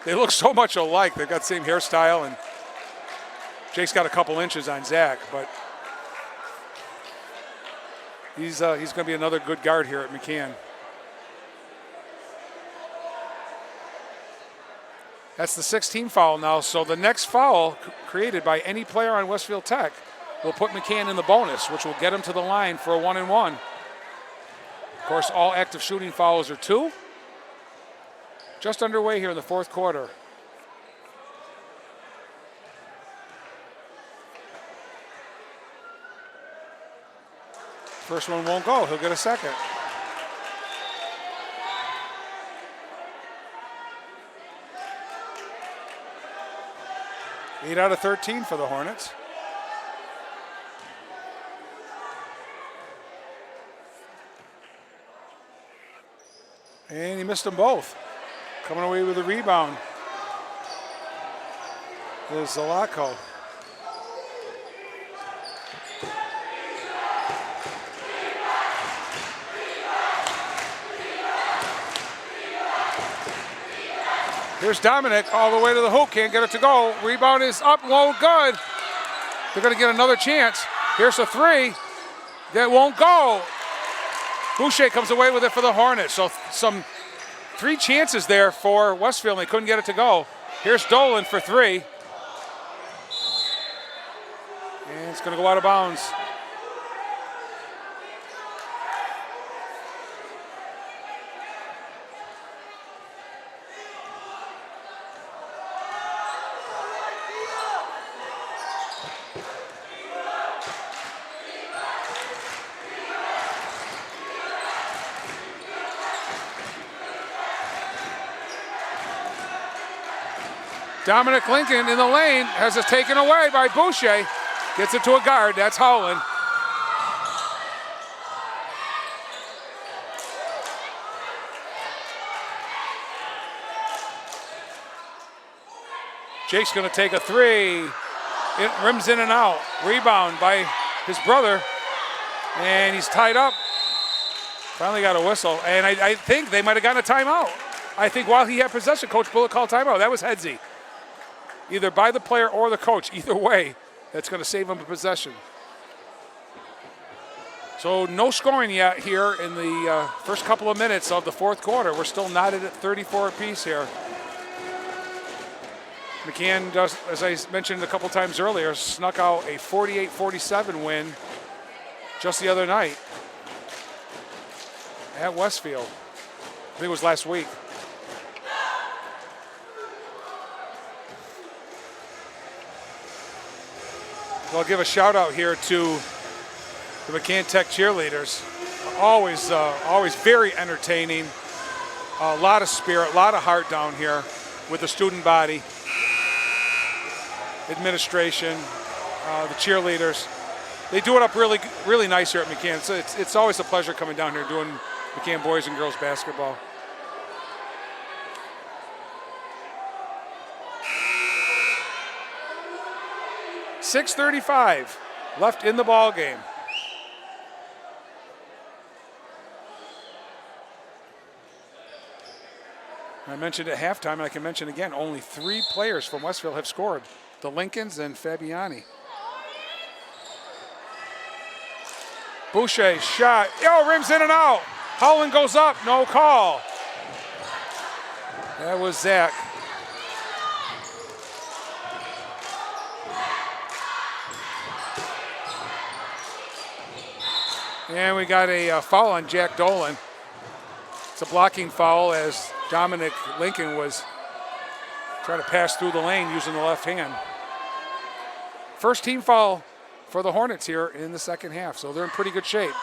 they look so much alike. They've got the same hairstyle, and Jake's got a couple inches on Zach, but he's going to be another good guard here at McCann. That's the 16th foul now, so the next foul created by any player on Westfield Tech will put McCann in the bonus, which will get him to the line for a 1-and-1. Of course, all active shooting fouls are 2. Just underway here in the fourth quarter. First one won't go. He'll get a second. Eight out of 13 for the Hornets. And he missed them both. Coming away with a rebound is Zalako. Here's Dominic all the way to the hoop, can't get it to go. Rebound is up, low, good. They're going to get another chance. Here's a 3 that won't go. Boucher comes away with it for the Hornets. So some 3 chances there for Westfield, and they couldn't get it to go. Here's Dolan for 3. And it's going to go out of bounds. Dominic Lincoln in the lane has it taken away by Boucher. Gets it to a guard, that's Holland. Jake's gonna take a 3. It rims in and out. Rebound by his brother. And he's tied up. Finally got a whistle. And I think they might have gotten a timeout. I think while he had possession, Coach Bullock called timeout. That was headsy. Either by the player or the coach. Either way, that's going to save him a possession. So no scoring yet here in the first couple of minutes of the fourth quarter. We're still knotted at 34 apiece here. McCann, does, as I mentioned a couple times earlier, snuck out a 48-47 win just the other night at Westfield. I think it was last week. I'll give a shout out here to the McCann Tech cheerleaders. Always very entertaining. A lot of spirit, a lot of heart down here with the student body, administration, the cheerleaders. They do it up really, really nice here at McCann. So it's always a pleasure coming down here doing McCann boys and girls basketball. .6:35 left in the ball game. I mentioned at halftime, and I can mention again, only 3 players from Westfield have scored. The Lincolns and Fabiani. Boucher shot, rims in and out. Holland goes up, no call. That was Zach. And we got a foul on Jack Dolan. It's a blocking foul as Dominic Lincoln was trying to pass through the lane using the left hand. First team foul for the Hornets here in the second half, so they're in pretty good shape.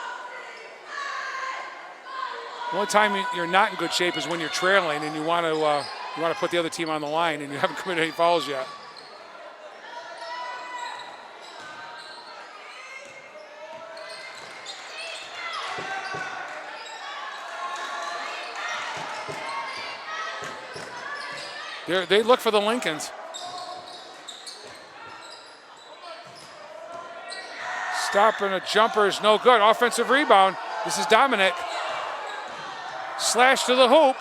The only time you're not in good shape is when you're trailing and you want to put the other team on the line and you haven't committed any fouls yet. They look for the Lincolns. Stopping a jumper is no good. Offensive rebound. This is Dominic. Slash to the hoop.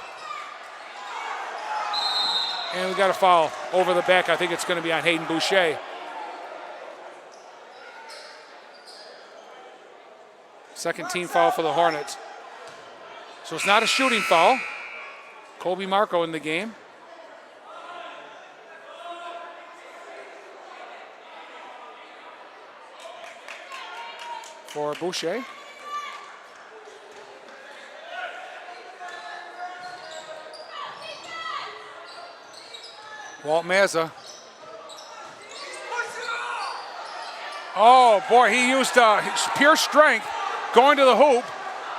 And we got a foul over the back. I think it's going to be on Hayden Boucher. Second team foul for the Hornets. So it's not a shooting foul. Colby Marco in the game. For Boucher. Walt Mazza. Oh boy, he used pure strength going to the hoop.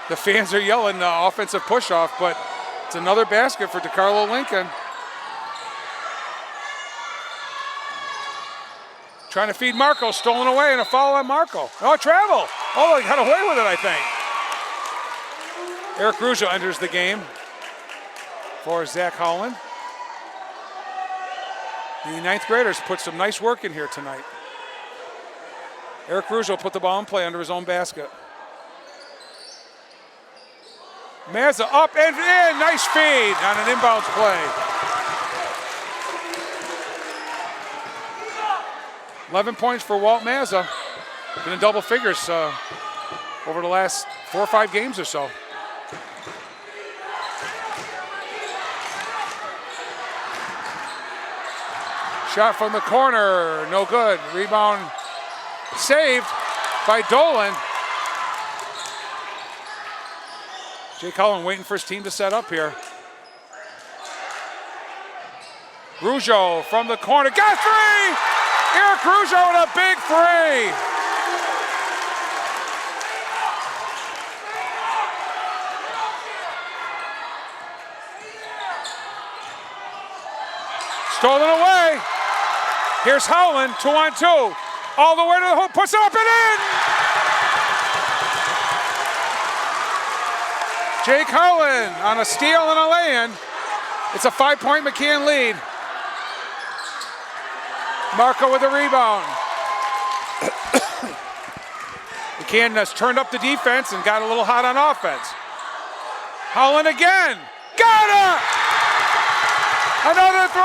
The fans are yelling offensive push-off, but it's another basket for DeCarlo Lincoln. Trying to feed Marco, stolen away, and a foul on Marco. Oh, travel. Oh, he got away with it, I think. Eric Russo enters the game for Zach Howland. The ninth graders put some nice work in here tonight. Eric Russo put the ball in play under his own basket. Mazza up and in. Nice feed on an inbounds play. 11 points for Walt Mazza. Been in double figures over the last 4 or 5 games or so. Shot from the corner, no good. Rebound saved by Dolan. Jake Cullen waiting for his team to set up here. Rougeau from the corner, got 3! Eric Rougeau with a big 3! Stolen away. Here's Howland, 2-on-2. All the way to the hoop, puts it up and in! Jake Howland on a steal and a lay-in. It's a 5-point McCann lead. Marco with a rebound. McCann has turned up the defense and got a little hot on offense. Howland again. Got it! Another 3!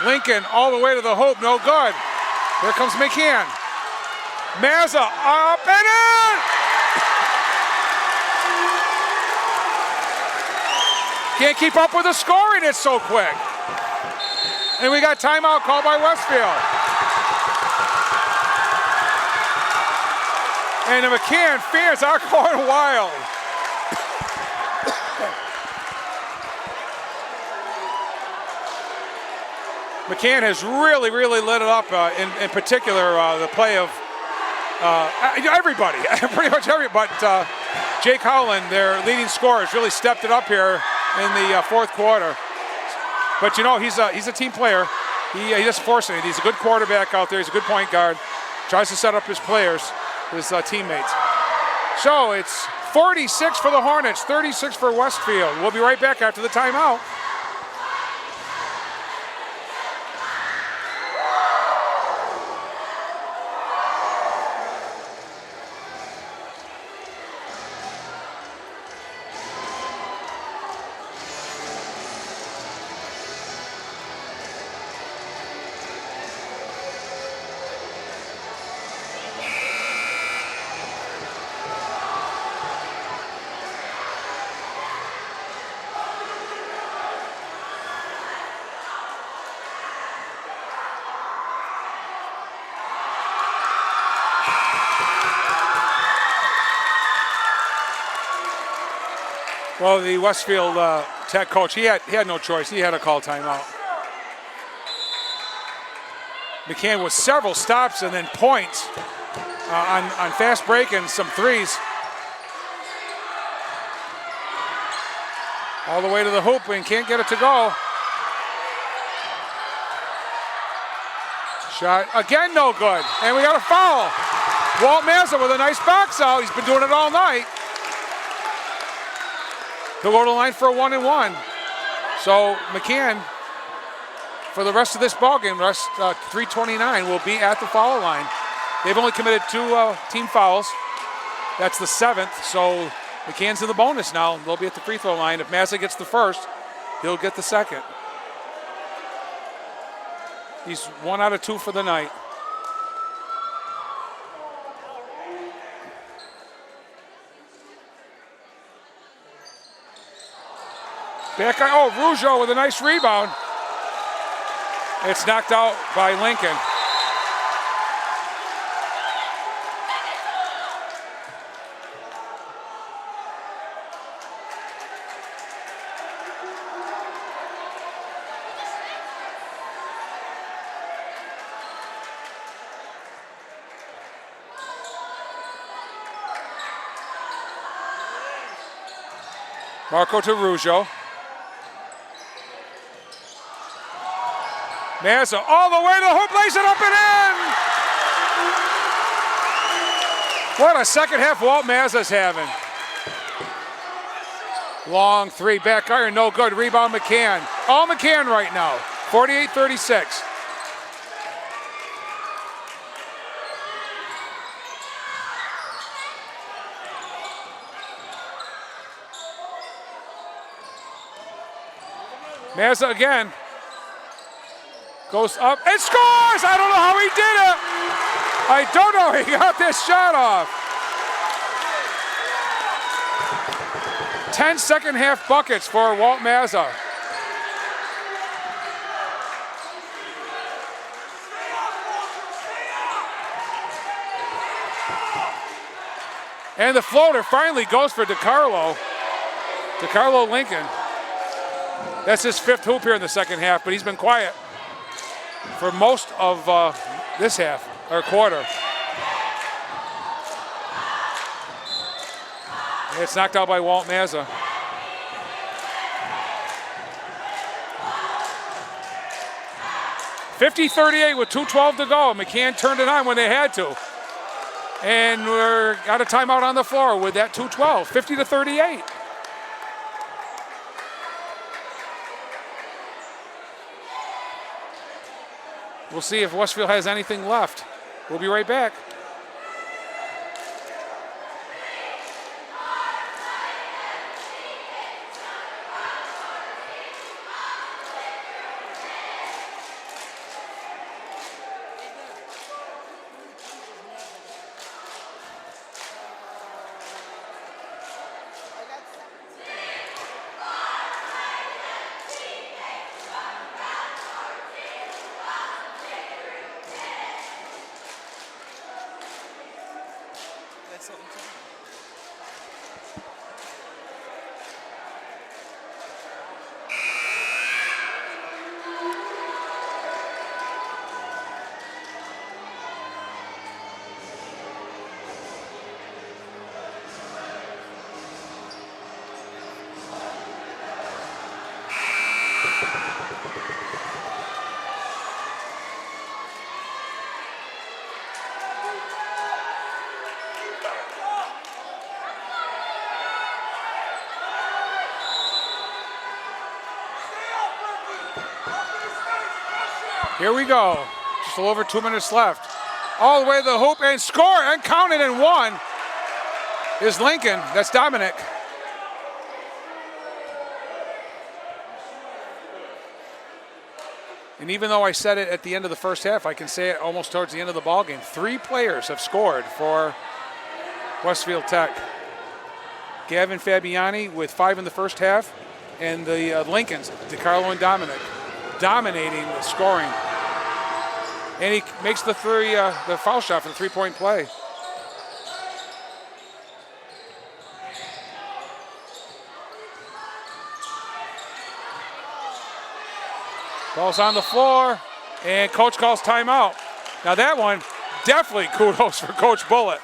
Lincoln all the way to the hoop, no good. Here comes McCann. Mazza up and in! Can't keep up with the scoring, it's so quick. And we got timeout called by Westfield. And the McCann fans are going wild. McCann has really lit it up, in particular the play of everybody, pretty much everybody. But Jake Howland, their leading scorer, has really stepped it up here in the fourth quarter. But you know, he's a team player. He doesn't force anything. He's a good quarterback out there. He's a good point guard. Tries to set up his players, his teammates. So it's 46 for the Hornets, 36 for Westfield. We'll be right back after the timeout. Well, the Westfield Tech coach, he had no choice. He had to call timeout. McCann with several stops and then points on fast break and some threes. All the way to the hoop and can't get it to go. Shot again, no good. And we got a foul. Walt Mazza with a nice box out. He's been doing it all night. He'll go to the line for a 1-and-1. So McCann, for the rest of this ballgame, the rest 3:29, will be at the foul line. They've only committed 2 team fouls. That's the 7th. So McCann's in the bonus now. They'll be at the free throw line. If Mazza gets the first, he'll get the second. He's 1 out of 2 for the night. Back, Rougeau with a nice rebound. It's knocked out by Lincoln. Marco to Rougeau. Mazza all the way to the hoop, lays it up and in! What a second half Walt Mazza's having. Long three, back iron, no good. Rebound McCann. All McCann right now, 48-36. Mazza again. Goes up and scores! I don't know how he did it. I don't know. He got this shot off. 10 second half buckets for Walt Mazza. And the floater finally goes for DeCarlo. DeCarlo Lincoln. That's his 5th hoop here in the second half, but he's been quiet for most of this half, or quarter. It's knocked out by Walt Mazza. (50-38) with 2:12 to go. McCann turned it on when they had to. And we're got a timeout on the floor with that 2:12, 50-38. We'll see if Westfield has anything left. We'll be right back. Here we go. Just a little over 2 minutes left. All the way to the hoop and score and counted and one is Lincoln. That's Dominic. And even though I said it at the end of the first half, I can say it almost towards the end of the ballgame. 3 players have scored for Westfield Tech. Gavin Fabiani with 5 in the first half, and the Lincolns, DeCarlo and Dominic, dominating the scoring. And he makes the foul shot for the 3-point play. Ball's on the floor, and coach calls timeout. Now that one, definitely kudos for Coach Bullitt.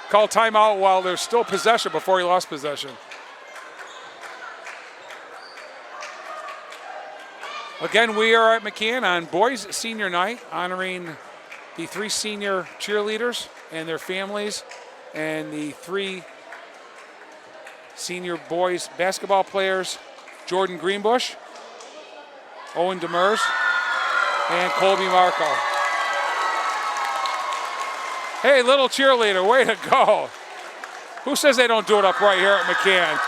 Called timeout while there's still possession before he lost possession. Again, we are at McCann on Boys Senior Night, honoring the 3 senior cheerleaders and their families, and the 3 senior boys basketball players, Jordan Greenbush, Owen Demers, and Colby Marco. Hey, little cheerleader, way to go. Who says they don't do it up right here at McCann?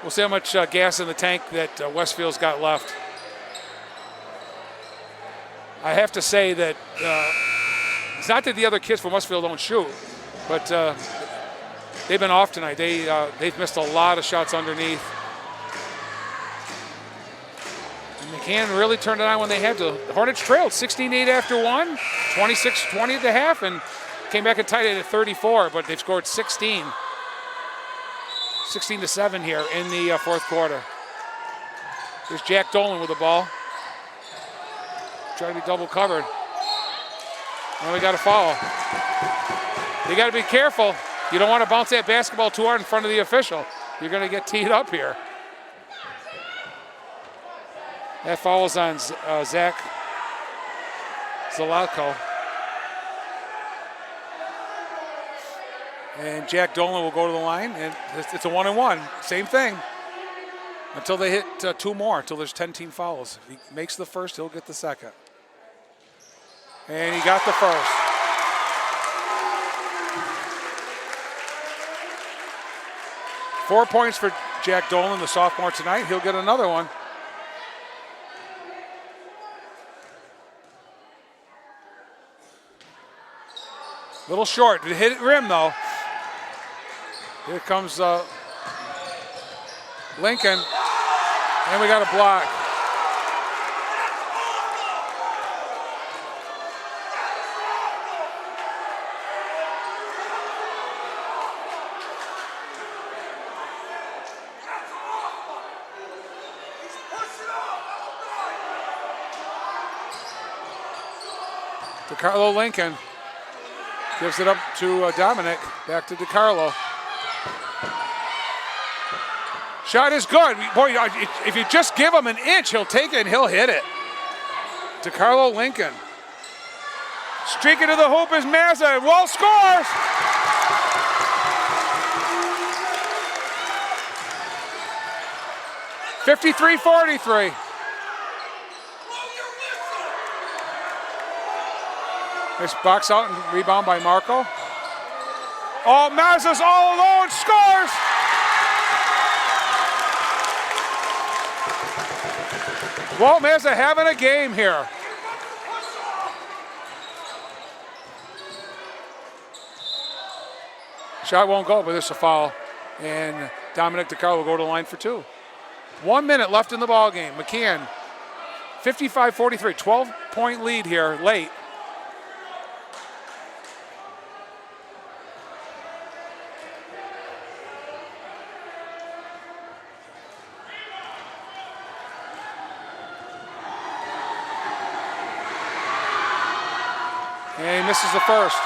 We'll see how much gas in the tank that Westfield's got left. I have to say that it's not that the other kids from Westfield don't shoot, but they've been off tonight. They've missed a lot of shots underneath. And McCann really turned it on when they had to. The Hornets trailed 16-8 after one, 26-20 at the half, and came back and tied it at 34, but they've scored 16. 16-7 here in the fourth quarter. There's Jack Dolan with the ball. Trying to be double covered. Now we got a foul. You got to be careful. You don't want to bounce that basketball too hard in front of the official. You're going to get teed up here. That foul is on Zach Zalako. And Jack Dolan will go to the line, and it's a 1-and-1. Same thing until they hit 2 more, until there's 10 team fouls. If he makes the first, he'll get the second. And he got the first. Four points for Jack Dolan, the sophomore tonight. He'll get another one. Little short. It hit rim, though. Here comes Lincoln, and we got a block. DeCarlo Lincoln gives it up to Dominic, back to DeCarlo. Shot is good. Boy, if you just give him an inch, he'll take it and he'll hit it. DeCarlo Lincoln. Streaking to the hoop is Mazza. Wall scores! (53-43). Nice box out and rebound by Marco. Oh, Mazza's all alone, scores! Walt Mazza having a game here. Shot won't go, but it's a foul. And Dominic DeCarlo will go to the line for 2. 1 minute left in the ball game. McCann, 55-43, 12-point lead here late. And he misses the first.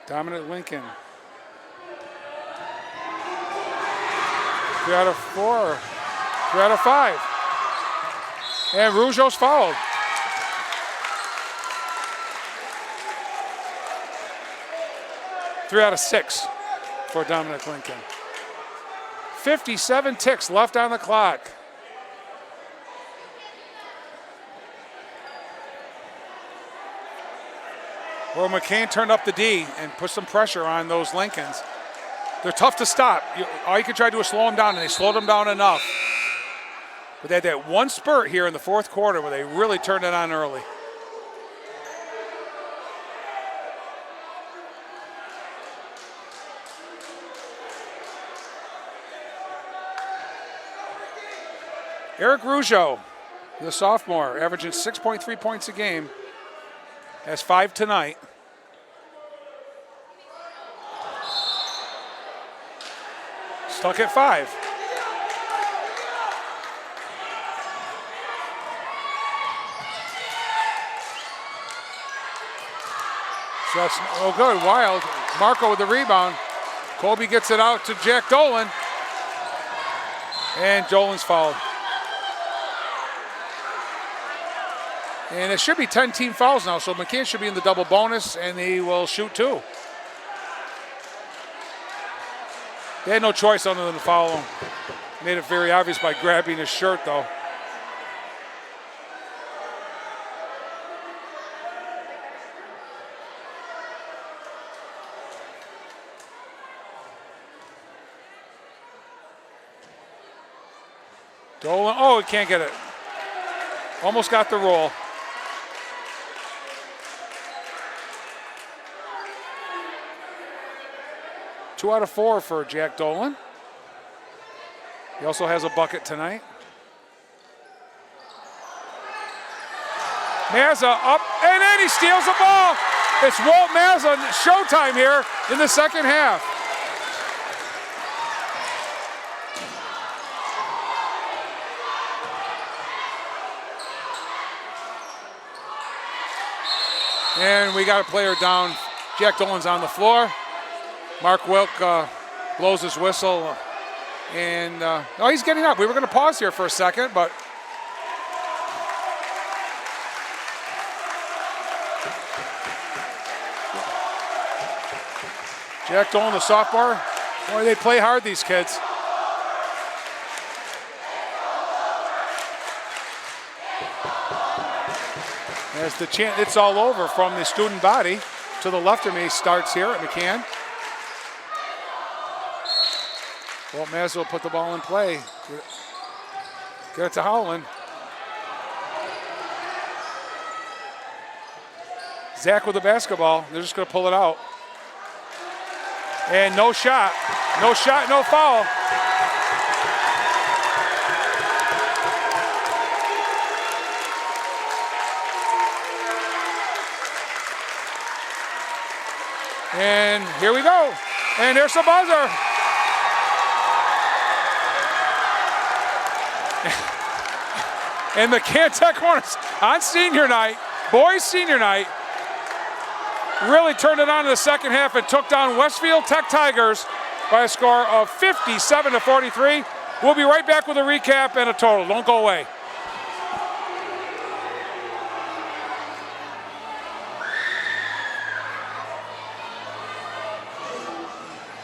Dominic Lincoln. 3 out of 4. 3 out of 5. And Rougeau's fouled. Three out of 6 for Dominic Lincoln. 57 ticks left on the clock. Well, McCann turned up the D and put some pressure on those Lincolns. They're tough to stop. All you can try to do is slow them down, and they slowed them down enough. But they had that one spurt here in the fourth quarter where they really turned it on early. Eric Rougeau the sophomore, averaging 6.3 points a game. Has 5 tonight. Stuck at 5. So that's good. Wild. Marco with the rebound. Colby gets it out to Jack Dolan. And Dolan's fouled. And it should be 10 team fouls now, so McCann should be in the double bonus, and he will shoot 2. They had no choice other than to foul him. Made it very obvious by grabbing his shirt, though. Dolan, oh, he can't get it. Almost got the roll. Two out of 4 for Jack Dolan. He also has a bucket tonight. Mazza up, and then he steals the ball. It's Walt Mazza, showtime here in the second half. And we got a player down. Jack Dolan's on the floor. Mark Wilk blows his whistle. And oh, he's getting up. We were going to pause here for a second, but Jack Dolan, the sophomore. Boy, they play hard, these kids. As the chant, it's all over from the student body to the left of me starts here at McCann. Walt Mazza will put the ball in play. Get it to Howland. Zach with the basketball. They're just going to pull it out. And no shot. No shot, no foul. And here we go. And there's the buzzer. And the McCann Tech Hornets on senior night, boys senior night, really turned it on in the second half and took down Westfield Tech Tigers by a score of 57-43. We'll be right back with a recap and a total. Don't go away.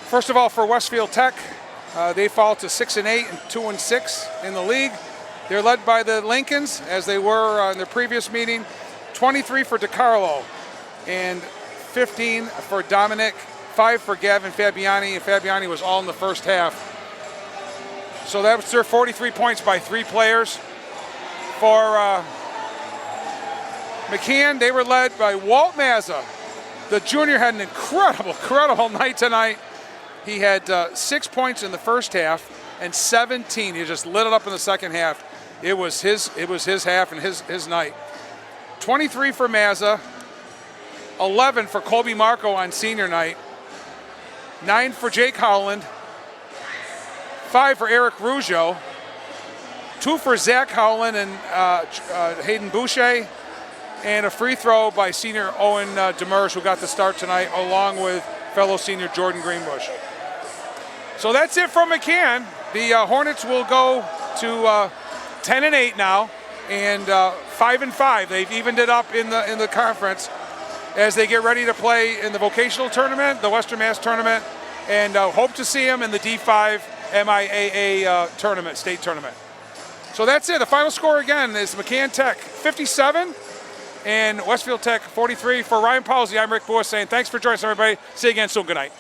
First of all, for Westfield Tech, they fall to 6-8 and 2-6 in the league. They're led by the Lincolns, as they were in their previous meeting. 23 for DiCarlo, and 15 for Dominic, 5 for Gavin Fabiani, and Fabiani was all in the first half. So that was their 43 points by 3 players. For McCann, they were led by Walt Mazza. The junior had an incredible night tonight. He had 6 points in the first half and 17. He just lit it up in the second half. It was his half and his night. 23 for Mazza, 11 for Colby Marco on senior night, 9 for Jake Howland, 5 for Eric Rougeau, 2 for Zach Howland and Hayden Boucher, and a free throw by senior Owen Demers, who got the start tonight, along with fellow senior Jordan Greenbush. So that's it from McCann. The Hornets will go to 10-8 now, and 5-5. They've evened it up in the conference as they get ready to play in the vocational tournament, the Western Mass tournament, and hope to see them in the D5 MIAA tournament, state tournament. So that's it. The final score again is McCann Tech 57 and Westfield Tech 43. For Ryan Palsy, I'm Rick Boas saying thanks for joining us, everybody. See you again soon. Good night.